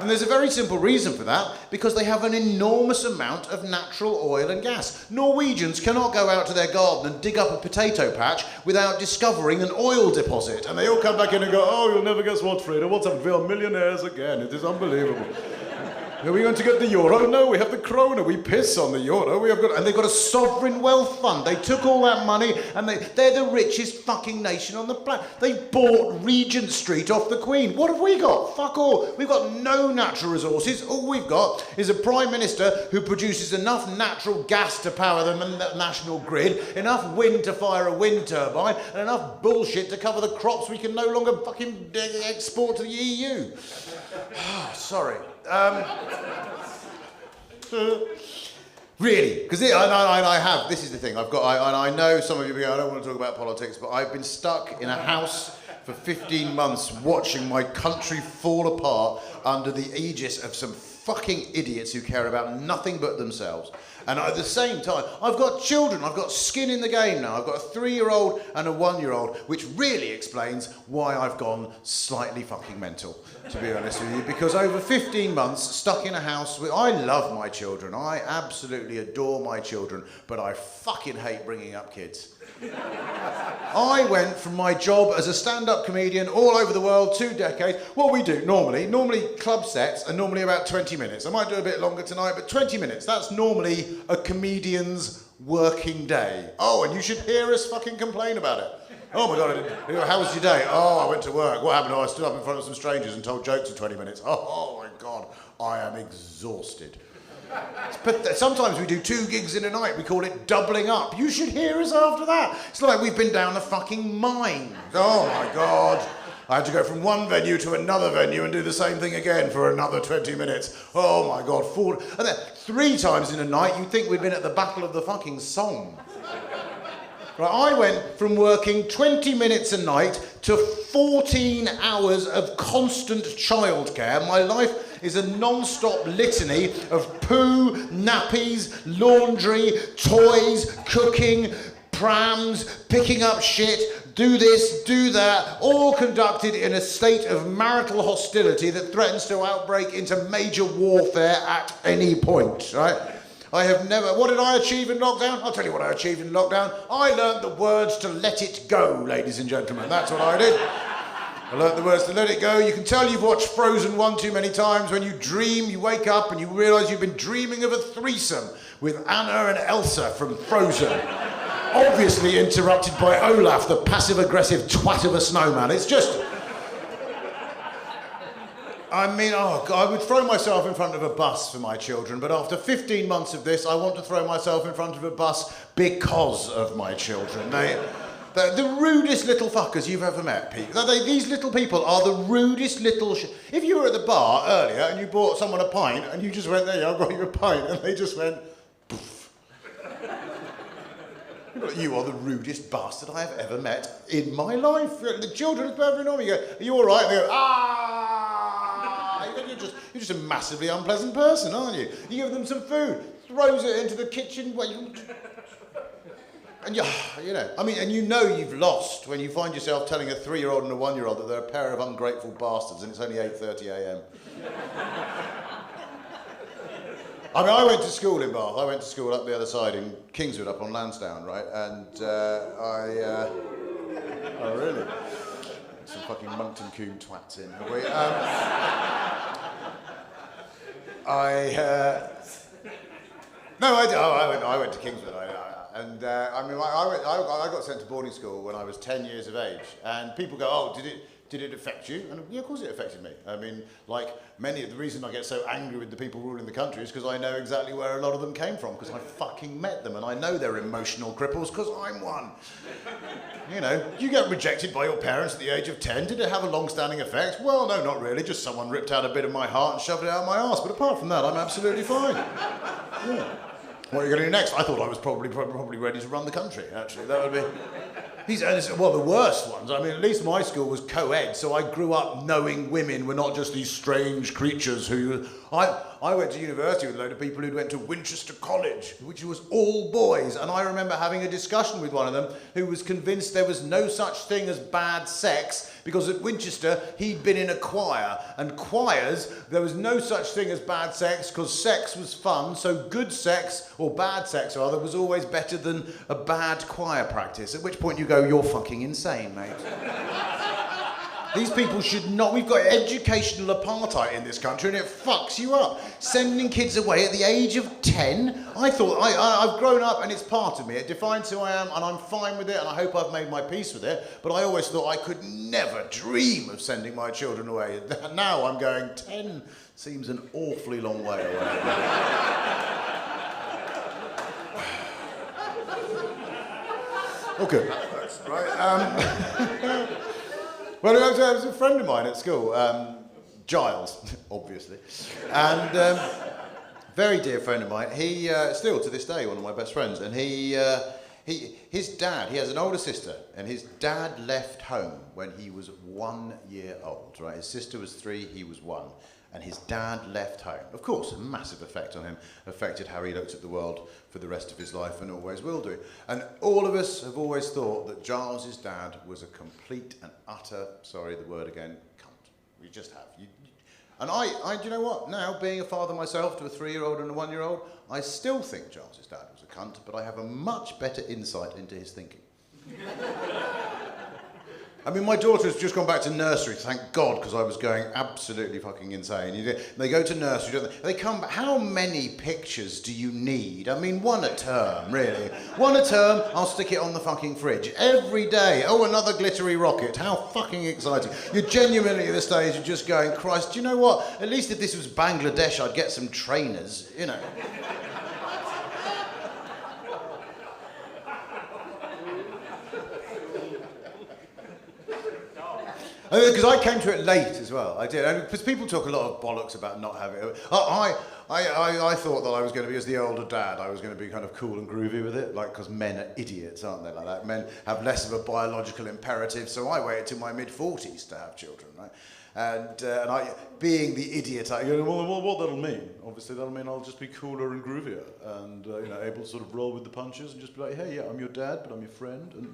And there's a very simple reason for that, because they have an enormous amount of natural oil and gas. Norwegians cannot go out to their garden and dig up a potato patch without discovering an oil deposit. And they all come back in and go, oh, you'll never guess what, Frida, what's happened? We are millionaires again. It is unbelievable. Are we going to get the euro? No, we have the krona. We piss on the euro. And they've got a sovereign wealth fund. They took all that money and they're the richest fucking nation on the planet. They bought Regent Street off the Queen. What have we got? Fuck all. We've got no natural resources. All we've got is a Prime Minister who produces enough natural gas to power the national grid, enough wind to fire a wind turbine, and enough bullshit to cover the crops we can no longer fucking export to the EU. Sorry. Really, because I have, this is the thing, I know some of you go, I don't want to talk about politics, but I've been stuck in a house for 15 months watching my country fall apart under the aegis of some fucking idiots who care about nothing but themselves. And at the same time, I've got children, I've got skin in the game now. I've got a 3-year-old and a 1-year-old, which really explains why I've gone slightly fucking mental, to be honest with you. Because over 15 months, stuck in a house with... I love my children. I absolutely adore my children, but I fucking hate bringing up kids. I went from my job as a stand-up comedian all over the world, 2 decades. What we do normally club sets are normally about 20 minutes. I might do a bit longer tonight, but 20 minutes, that's normally a comedian's working day. Oh, and you should hear us fucking complain about it. Oh my God, how was your day? Oh, I went to work. What happened? Oh, I stood up in front of some strangers and told jokes for 20 minutes. Oh my God, I am exhausted. But sometimes we do 2 gigs in a night. We call it doubling up. You should hear us after that. It's like we've been down the fucking mine. Oh my God. I had to go from one venue to another venue and do the same thing again for another 20 minutes. Oh my God. 4, and then 3 times in a night, you'd think we'd been at the Battle of the fucking Somme. Right, I went from working 20 minutes a night to 14 hours of constant childcare. My life is a non-stop litany of poo, nappies, laundry, toys, cooking, prams, picking up shit, do this, do that, all conducted in a state of marital hostility that threatens to outbreak into major warfare at any point, right? I have never... What did I achieve in lockdown? I'll tell you what I achieved in lockdown. I learned the words to let it go, ladies and gentlemen. That's what I did. I learnt the words to let it go. You can tell you've watched Frozen 1 too many times. When you dream, you wake up and you realise you've been dreaming of a threesome with Anna and Elsa from Frozen. Obviously interrupted by Olaf, the passive-aggressive twat of a snowman. It's just... I mean, oh God, I would throw myself in front of a bus for my children, but after 15 months of this, I want to throw myself in front of a bus because of my children. They're the rudest little fuckers you've ever met, Pete. These little people are the rudest little If you were at the bar earlier and you bought someone a pint and you just went, there you go, I've got you a pint, and they just went, poof. You are the rudest bastard I have ever met in my life. The children are perfectly normal. You go, are you all right? And they go, ah! You're just a massively unpleasant person, aren't you? You give them some food, throws it into the kitchen. And you know, I mean, and you know you've lost when you find yourself telling a 3-year-old and a 1-year-old that they're a pair of ungrateful bastards and it's only 8:30 a.m. I mean, I went to school in Bath. I went to school up the other side in Kingswood, up on Lansdowne, right? And oh, really? Some fucking Moncton Coon twats in. Have we? I went to Kingswood. I got sent to boarding school when I was 10 years of age. And people go, oh, did it affect you? And yeah, of course it affected me. I mean, like the reason I get so angry with the people ruling the country is because I know exactly where a lot of them came from, because I fucking met them and I know they're emotional cripples because I'm one. You know, you get rejected by your parents at the age of 10. Did it have a long-standing effect? Well, no, not really. Just someone ripped out a bit of my heart and shoved it out my arse. But apart from that, I'm absolutely fine. Yeah. What are you going to do next? I thought I was probably ready to run the country, actually. That would be... Well, the worst ones. I mean, at least my school was co-ed, so I grew up knowing women were not just these strange creatures who... I went to university with a load of people who went to Winchester College, which was all boys, and I remember having a discussion with one of them who was convinced there was no such thing as bad sex, because at Winchester he'd been in a choir, and choirs, there was no such thing as bad sex because sex was fun, so good sex, or bad sex rather, was always better than a bad choir practice, at which point you go, you're fucking insane, mate. These people should not... We've got educational apartheid in this country and it fucks you up. Sending kids away at the age of 10? I thought... I've grown up and it's part of me. It defines who I am and I'm fine with it and I hope I've made my peace with it. But I always thought I could never dream of sending my children away. Now I'm going, 10 seems an awfully long way away. Okay. Right. Well, there was a friend of mine at school, Giles, obviously, and very dear friend of mine. He still to this day one of my best friends, and his dad. He has an older sister, and his dad left home when he was 1 year old. Right, his sister was 3, he was 1. And his dad left home. Of course, a massive effect on him, affected how he looked at the world for the rest of his life and always will do. And all of us have always thought that Giles's dad was a complete and utter, sorry the word again, cunt. We just have. And I, do you know what? Now, being a father myself to a 3-year-old and a 1-year-old, I still think Giles's dad was a cunt, but I have a much better insight into his thinking. I mean, my daughter's just gone back to nursery, thank God, because I was going absolutely fucking insane. They go to nursery, don't they? They come back. How many pictures do you need? I mean, 1 a term, really. 1 a term, I'll stick it on the fucking fridge. Every day. Oh, another glittery rocket. How fucking exciting. You're genuinely at this stage, you're just going, Christ, do you know what? At least if this was Bangladesh, I'd get some trainers, you know. Because I came to it late as well, I did. Because people talk a lot of bollocks about not having it. I thought that I was going to be, as the older dad, I was going to be kind of cool and groovy with it, like, because men are idiots, aren't they, like that? Men have less of a biological imperative, so I waited till my mid-40s to have children, right? And I, being the idiot, I go, well, what that'll mean? Obviously, that'll mean I'll just be cooler and groovier, and able to sort of roll with the punches and just be like, hey, yeah, I'm your dad, but I'm your friend. And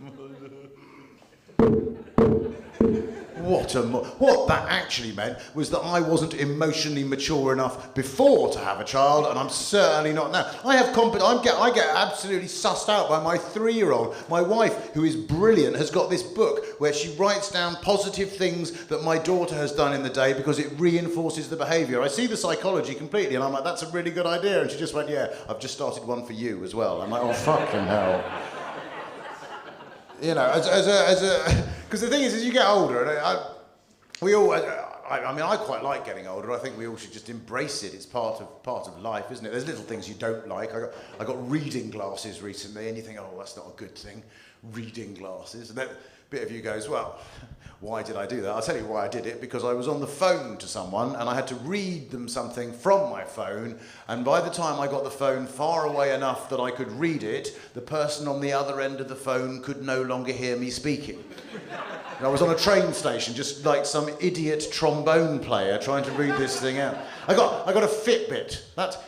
What that actually meant was that I wasn't emotionally mature enough before to have a child, and I'm certainly not now. I get absolutely sussed out by my 3-year-old. My wife, who is brilliant, has got this book where she writes down positive things that my daughter has done in the day because it reinforces the behaviour. I see the psychology completely, and I'm like, that's a really good idea. And she just went, yeah, I've just started one for you as well. I'm like, oh, fucking hell. You know, because the thing is, as you get older, and I mean, I quite like getting older. I think we all should just embrace it. It's part of life, isn't it? There's little things you don't like. I got reading glasses recently, and you think, oh, that's not a good thing, reading glasses. And then a bit of you goes, well, why did I do that? I'll tell you why I did it, because I was on the phone to someone, and I had to read them something from my phone, and by the time I got the phone far away enough that I could read it, the person on the other end of the phone could no longer hear me speaking. I was on a train station, just like some idiot trombone player trying to read this thing out. I got a Fitbit.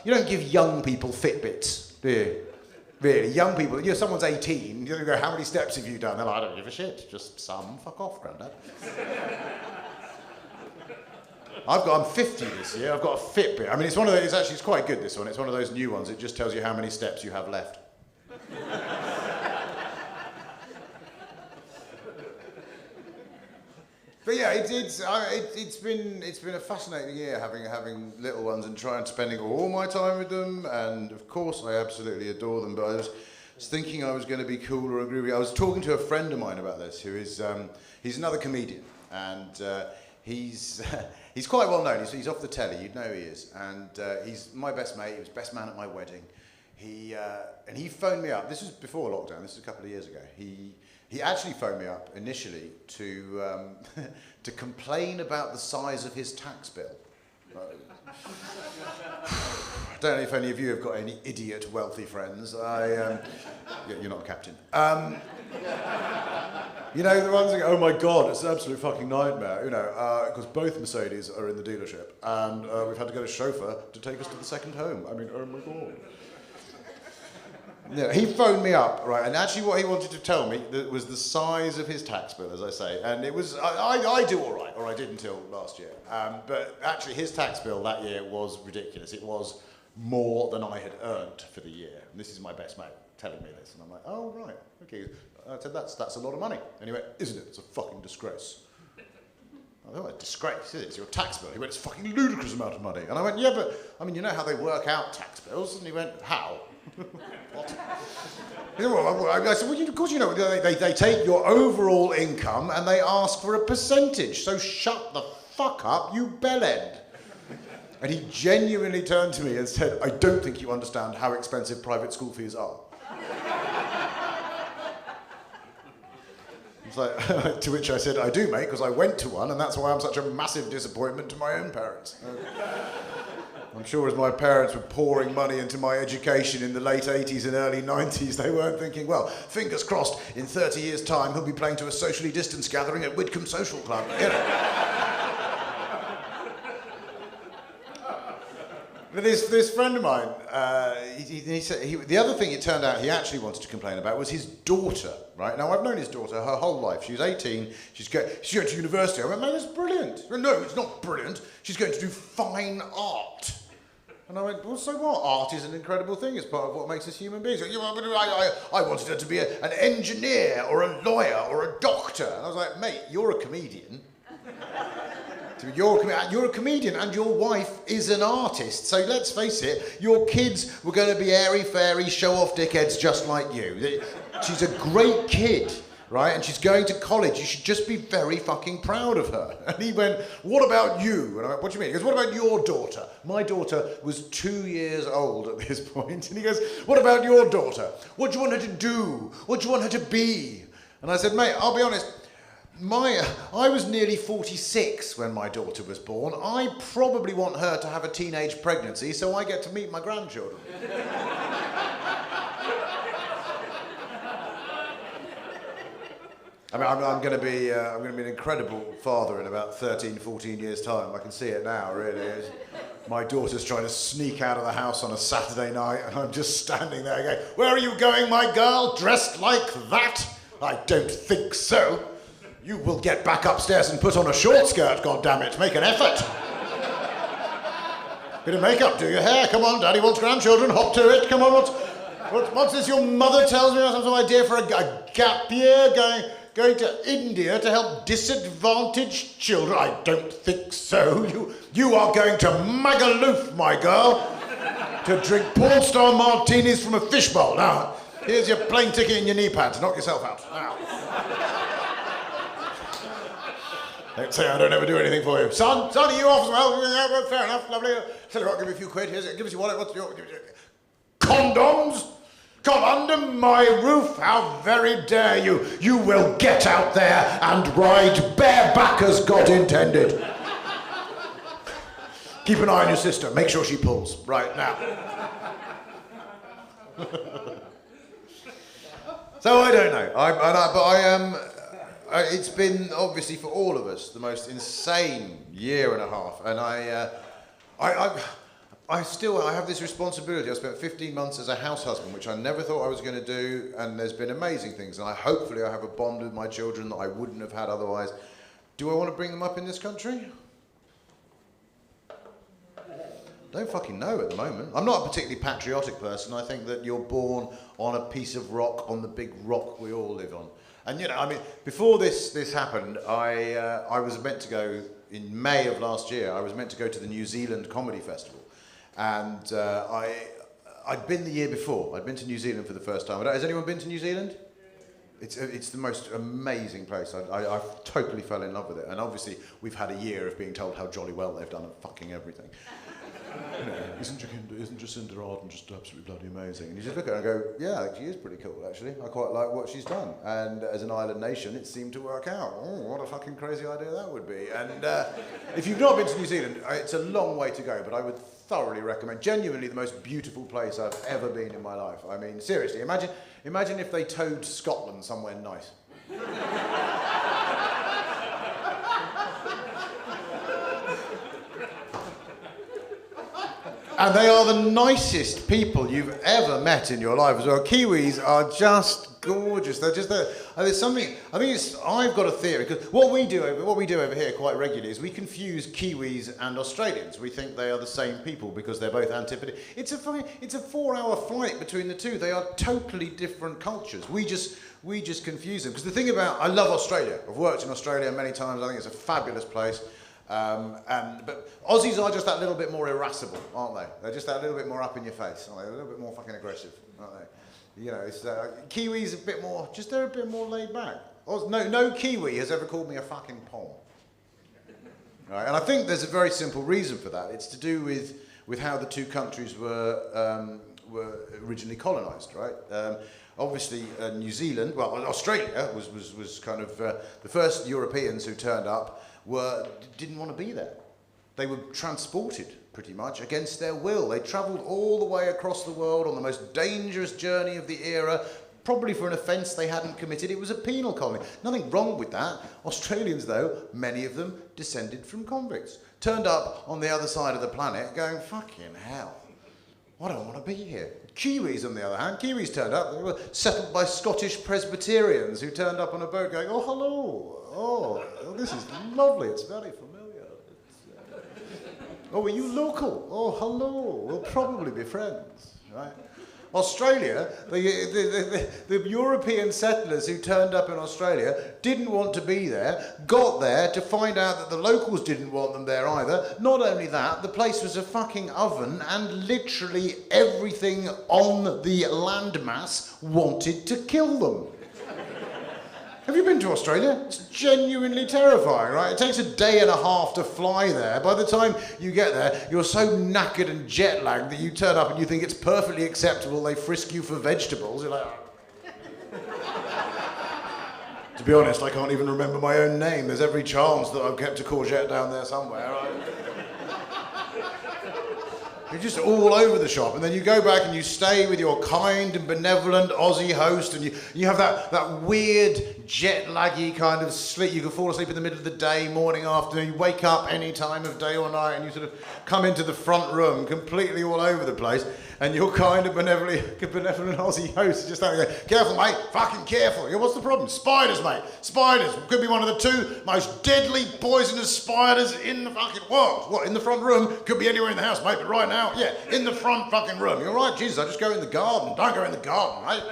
You don't give young people Fitbits, do you? Really, young people, someone's 18, you go, how many steps have you done? They're like, I don't give a shit, just some, fuck off, Grandad. I'm 50 this year, I've got a Fitbit. I mean, it's quite good, this one. It's one of those new ones, it just tells you how many steps you have left. But yeah, it's been a fascinating year having little ones and spending all my time with them, and of course I absolutely adore them. But I was thinking I was going to be cooler and groovy. I was talking to a friend of mine about this, who is he's another comedian, and he's quite well known. He's off the telly, you'd know who he is, and he's my best mate. He was best man at my wedding. He phoned me up. This was before lockdown. This was a couple of years ago. He actually phoned me up initially to complain about the size of his tax bill. I don't know if any of you have got any idiot wealthy friends. Yeah, you're not a captain. You know, the ones that go, oh my God, it's an absolute fucking nightmare, because both Mercedes are in the dealership, and we've had to get a chauffeur to take us to the second home. I mean, oh my God. Yeah, he phoned me up, right, and actually what he wanted to tell me was the size of his tax bill, as I say, and it was, I do all right, or I did until last year, but actually his tax bill that year was ridiculous. It was more than I had earned for the year, and this is my best mate telling me this, and I'm like, oh, right, okay. I said, that's a lot of money. And he went, isn't it? It's a fucking disgrace. I thought, disgrace, is it? It's your tax bill. He went, it's a fucking ludicrous amount of money. And I went, yeah, but, I mean, you know how they work out tax bills? And he went, how? What? I said, well, of course you know, they take your overall income and they ask for a percentage, so shut the fuck up, you bellend. And he genuinely turned to me and said, I don't think you understand how expensive private school fees are. It's like, to which I said, I do, mate, because I went to one, and that's why I'm such a massive disappointment to my own parents. I'm sure as my parents were pouring money into my education in the late 80s and early 90s, they weren't thinking, well, fingers crossed, in 30 years' time, he'll be playing to a socially distanced gathering at Widcombe Social Club. But this friend of mine, he said the other thing it turned out he actually wanted to complain about was his daughter, right? Now, I've known his daughter her whole life. She was 18, she's going to university. I went, man, that's brilliant. No, it's not brilliant. She's going to do fine art. And I went, well, so what? Art is an incredible thing. It's part of what makes us human beings. I wanted her to be an engineer or a lawyer or a doctor. And I was like, mate, you're a comedian. You're a comedian and your wife is an artist. So let's face it, your kids were going to be airy-fairy, show-off dickheads just like you. She's a great kid, right? And she's going to college. You should just be very fucking proud of her. And he went, what about you? And I went, what do you mean? He goes, what about your daughter? My daughter was 2 years old at this point. And he goes, what about your daughter? What do you want her to do? What do you want her to be? And I said, mate, I'll be honest, I was nearly 46 when my daughter was born. I probably want her to have a teenage pregnancy so I get to meet my grandchildren. I mean, I'm going to be an incredible father in about 13, 14 years' time. I can see it now, really. My daughter's trying to sneak out of the house on a Saturday night, and I'm just standing there going, where are you going, my girl, dressed like that? I don't think so. You will get back upstairs and put on a short skirt, goddammit. Make an effort. Bit of makeup, do your hair. Come on, Daddy wants grandchildren. Hop to it. Come on, what's this your mother tells me? I have some idea for a gap year going to India to help disadvantaged children. I don't think so. You are going to Magaluf, my girl, to drink porn star martinis from a fishbowl. Now, here's your plane ticket and your knee pads. Knock yourself out. Now. Don't say I don't ever do anything for you. Son, are you off as well? Yeah, fair enough, lovely. Tell you what, give me a few quid. Here's it. Give us your wallet. What's your... Condoms? Come under my roof? How very dare you? You will get out there and ride bareback as God intended. Keep an eye on your sister. Make sure she pulls. Right, now. So I don't know. It's been, obviously, for all of us, the most insane year and a half. And I have this responsibility. I spent 15 months as a house husband, which I never thought I was going to do, and there's been amazing things. And hopefully I have a bond with my children that I wouldn't have had otherwise. Do I want to bring them up in this country? Don't fucking know at the moment. I'm not a particularly patriotic person. I think that you're born on a piece of rock, on the big rock we all live on. And, you know, I mean, before this happened, I was meant to go, in May of last year, I was meant to go to the New Zealand Comedy Festival. And I'd been the year before. I'd been to New Zealand for the first time. Has anyone been to New Zealand? It's the most amazing place. I totally fell in love with it. And obviously, we've had a year of being told how jolly well they've done at fucking everything. You know, isn't Jacinda Ardern just absolutely bloody amazing? And you just look at her and go, yeah, she is pretty cool, actually. I quite like what she's done. And as an island nation, it seemed to work out. Oh, what a fucking crazy idea that would be. And if you've not been to New Zealand, it's a long way to go, but I would thoroughly recommend. Genuinely the most beautiful place I've ever been in my life. I mean, seriously, imagine if they towed Scotland somewhere nice. And they are the nicest people you've ever met in your life as well. Kiwis are just gorgeous. They're just there. There's something. I've got a theory, because what we do over here quite regularly is we confuse Kiwis and Australians. We think they are the same people because they're both antipodes. It's a 4-hour flight between the two. They are totally different cultures. We just confuse them. Because the thing about, I love Australia. I've worked in Australia many times. I think it's a fabulous place. But Aussies are just that little bit more irascible, aren't they? They're just that little bit more up in your face, aren't they? They're a little bit more fucking aggressive, aren't they? You know, Kiwis a bit more, they're a bit more laid back. No Kiwi has ever called me a fucking pom. Right? And I think there's a very simple reason for that. It's to do with how the two countries were originally colonised, right? Obviously, New Zealand, well, Australia was kind of the first Europeans who turned up didn't want to be there. They were transported pretty much against their will. They travelled all the way across the world on the most dangerous journey of the era, probably for an offence they hadn't committed. It was a penal colony. Nothing wrong with that. Australians, though, many of them descended from convicts. Turned up on the other side of the planet going, fucking hell, I don't want to be here. Kiwis, on the other hand, turned up. They were settled by Scottish Presbyterians who turned up on a boat going, oh, hello. Oh, this is lovely. It's very familiar. Oh, are you local? Oh, hello. We'll probably be friends, right? Australia, the European settlers who turned up in Australia didn't want to be there, got there to find out that the locals didn't want them there either. Not only that, the place was a fucking oven and literally everything on the landmass wanted to kill them. Have you been to Australia? It's genuinely terrifying, right? It takes a day and a half to fly there. By the time you get there, you're so knackered and jet lagged that you turn up and you think it's perfectly acceptable they frisk you for vegetables. You're like... To be honest, I can't even remember my own name. There's every chance that I've kept a courgette down there somewhere. You're just all over the shop, and then you go back and you stay with your kind and benevolent Aussie host, and you have that weird jet-laggy kind of sleep. You can fall asleep in the middle of the day, morning, afternoon. You wake up any time of day or night, and you sort of come into the front room completely all over the place, and your kind of benevolent Aussie host is just out there, careful, mate, fucking careful. What's the problem? Spiders, mate. Spiders. Could be one of the two most deadly poisonous spiders in the fucking world. What, in the front room? Could be anywhere in the house, mate, but right now, yeah, in the front fucking room. You're right, Jesus, I just go in the garden. Don't go in the garden, mate.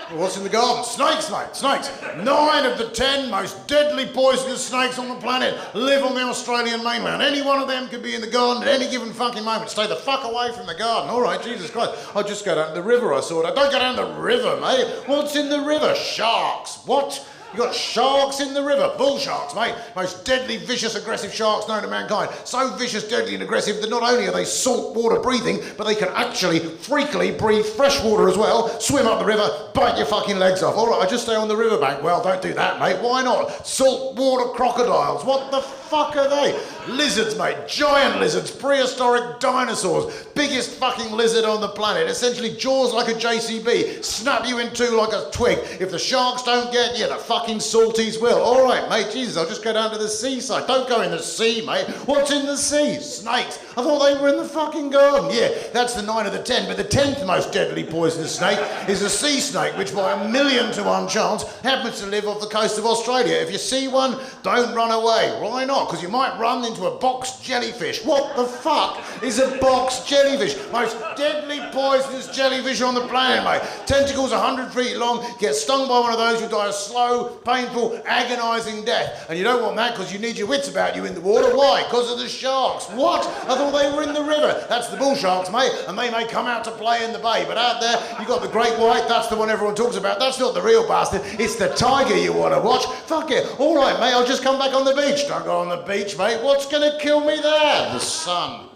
Well, what's in the garden? Snakes, mate, snakes. 9 of the 10 most deadly poisonous snakes on the planet live on the Australian mainland. Any one of them could be in the garden at any given fucking moment. Stay the fuck away from the garden. All right, Jesus Christ. I'll just go down to the river, I saw it. Don't go down the river, mate. What's in the river? Sharks. What? You got sharks in the river, bull sharks, mate. Most deadly, vicious, aggressive sharks known to mankind. So vicious, deadly and aggressive that not only are they saltwater breathing, but they can actually freakily breathe fresh water as well, swim up the river, bite your fucking legs off. All right, I just stay on the riverbank. Well, don't do that, mate. Why not? Saltwater crocodiles. What the fuck are they? Lizards, mate. Giant lizards. Prehistoric dinosaurs. Biggest fucking lizard on the planet. Essentially jaws like a JCB. Snap you in two like a twig. If the sharks don't get you, the fucking salties will. All right, mate. Jesus, I'll just go down to the seaside. Don't go in the sea, mate. What's in the sea? Snakes. I thought they were in the fucking garden. Yeah, that's the 9 of the 10. But the 10th most deadly poisonous snake is a sea snake, which by 1,000,000 to 1 chance happens to live off the coast of Australia. If you see one, don't run away. Why not? Because you might run into a box jellyfish. What the fuck is a box jellyfish? Most deadly poisonous jellyfish on the planet, mate. Tentacles 100 feet long. Get stung by one of those, you die a slow, painful, agonising death. And you don't want that because you need your wits about you in the water. Why? Because of the sharks. What? I thought they were in the river. That's the bull sharks, mate. And they may come out to play in the bay. But out there, you got the great white. That's the one everyone talks about. That's not the real bastard. It's the tiger you want to watch. Fuck it. All right, mate. I'll just come back on the beach. Don't go on the beach, mate. What's going to kill me there? The sun.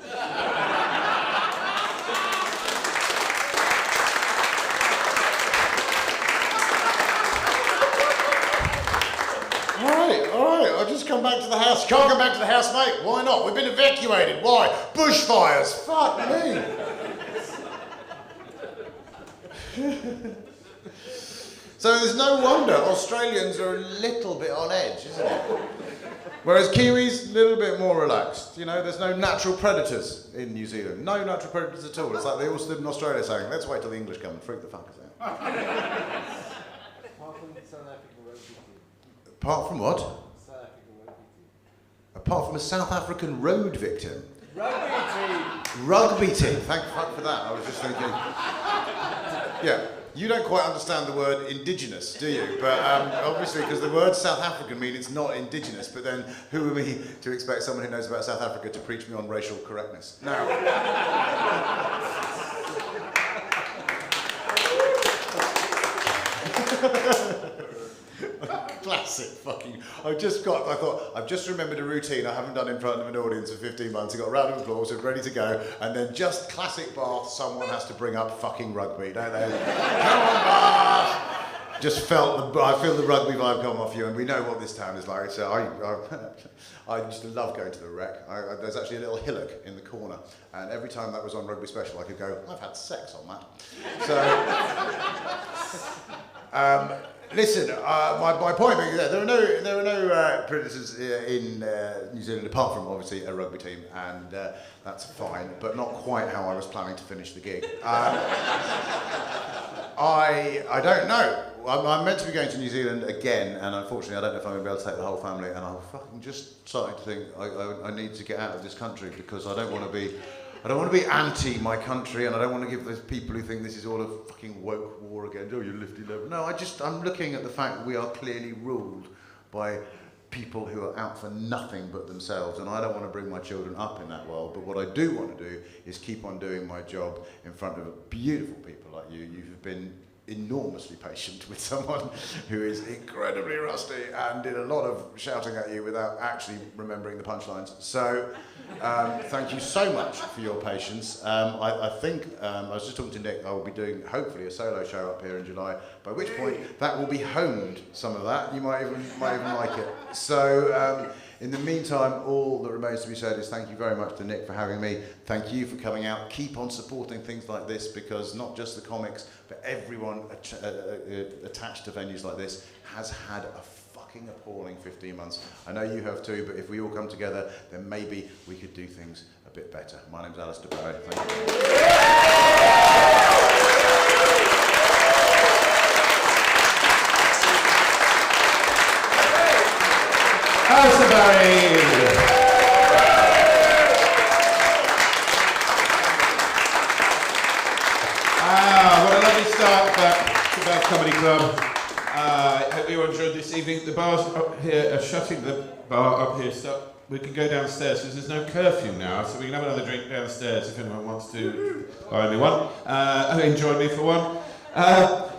All right, I'll just come back to the house. Can't come back to the house, mate. Why not? We've been evacuated. Why? Bushfires. Fuck me. So there's no wonder Australians are a little bit on edge, isn't it? Whereas Kiwis, a little bit more relaxed. You know, there's no natural predators in New Zealand. No natural predators at all. It's like they all stood in Australia saying, let's wait till the English come and freak the fuckers out. Apart from what? Apart from a South African road victim. Rugby team. Rugby team. Thank fuck for that. I was just thinking. Yeah, you don't quite understand the word indigenous, do you? But obviously, because the word South African means it's not indigenous. But then, who are we to expect someone who knows about South Africa to preach me on racial correctness? Now. Classic fucking. I've just remembered a routine I haven't done in front of an audience for 15 months. I got a round of applause, we're ready to go, and then just classic Bath, someone has to bring up fucking rugby, don't they? Come on, Bath! Just I feel the rugby vibe come off you, and we know what this town is like. So I used to love going to the Rec. There's actually a little hillock in the corner, and every time that was on Rugby Special, I could go, I've had sex on that. So. Listen, my point being that there are no predators in New Zealand apart from obviously a rugby team, and that's fine, but not quite how I was planning to finish the gig. I don't know. I'm meant to be going to New Zealand again, and unfortunately I don't know if I'm going to be able to take the whole family, and I'm fucking just starting to think I need to get out of this country because I don't want to be anti my country, and I don't want to give those people who think this is all a fucking woke war again. Oh, you lifty level. No, I'm looking at the fact that we are clearly ruled by people who are out for nothing but themselves, and I don't want to bring my children up in that world. But what I do want to do is keep on doing my job in front of beautiful people like you. You've been enormously patient with someone who is incredibly rusty and did a lot of shouting at you without actually remembering the punchlines. So thank you so much for your patience. I think, I was just talking to Nick, I will be doing hopefully a solo show up here in July, by which point that will be honed, some of that. You might even like it. So in the meantime, all that remains to be said is thank you very much to Nick for having me. Thank you for coming out. Keep on supporting things like this, because not just the comics, but everyone attached to venues like this has had a fucking appalling 15 months. I know you have too, but if we all come together, then maybe we could do things a bit better. My name's Alistair, Barrie. Thank you. Alistair Barrie. What a lovely start to Bath Comedy Club. I hope you enjoyed this evening. The bars up here are shutting the bar up here. So we can go downstairs because there's no curfew now, so we can have another drink downstairs if anyone wants to buy me one. Enjoy me for one.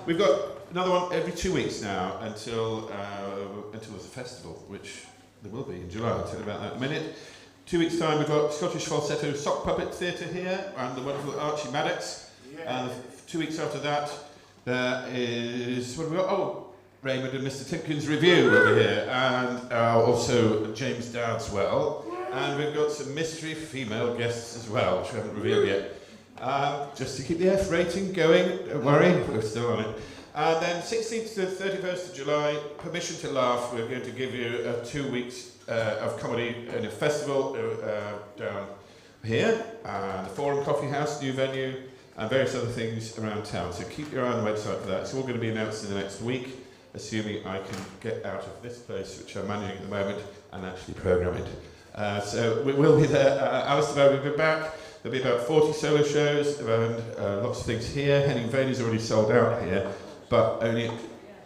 We've got another one every 2 weeks now until there's a festival, which there will be in July. I'll tell you about that in a minute. 2 weeks' time, we've got Scottish Falsetto Sock Puppet Theatre here, and the wonderful Archie Maddox. And 2 weeks after that, there is, what have we got? Oh, Raymond and Mr. Timkins Review over here, and also James Dowdswell. And we've got some mystery female guests as well, which we haven't revealed yet. Just to keep the F rating going, don't worry, we're still on it. And then 16th to 31st of July, Permission to Laugh. We're going to give you 2 weeks of comedy in a festival down here, the Forum Coffee House, new venue, and various other things around town. So keep your eye on the website for that. It's all going to be announced in the next week, assuming I can get out of this place, which I'm managing at the moment, and actually program it. So we will be there. Alistair will be back. There'll be about 40 solo shows, and lots of things here. Henning Vane is already sold out here, but only at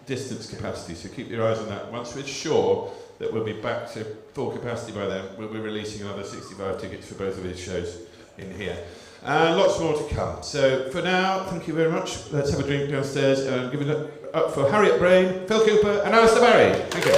distance capacity, so keep your eyes on that. Once we're sure that we'll be back to full capacity by then, we'll be releasing another 65 tickets for both of his shows in here. And lots more to come. So for now, thank you very much. Let's have a drink downstairs and give it up for Harriet Braine, Phil Cooper and Alistair Barrie. Thank you.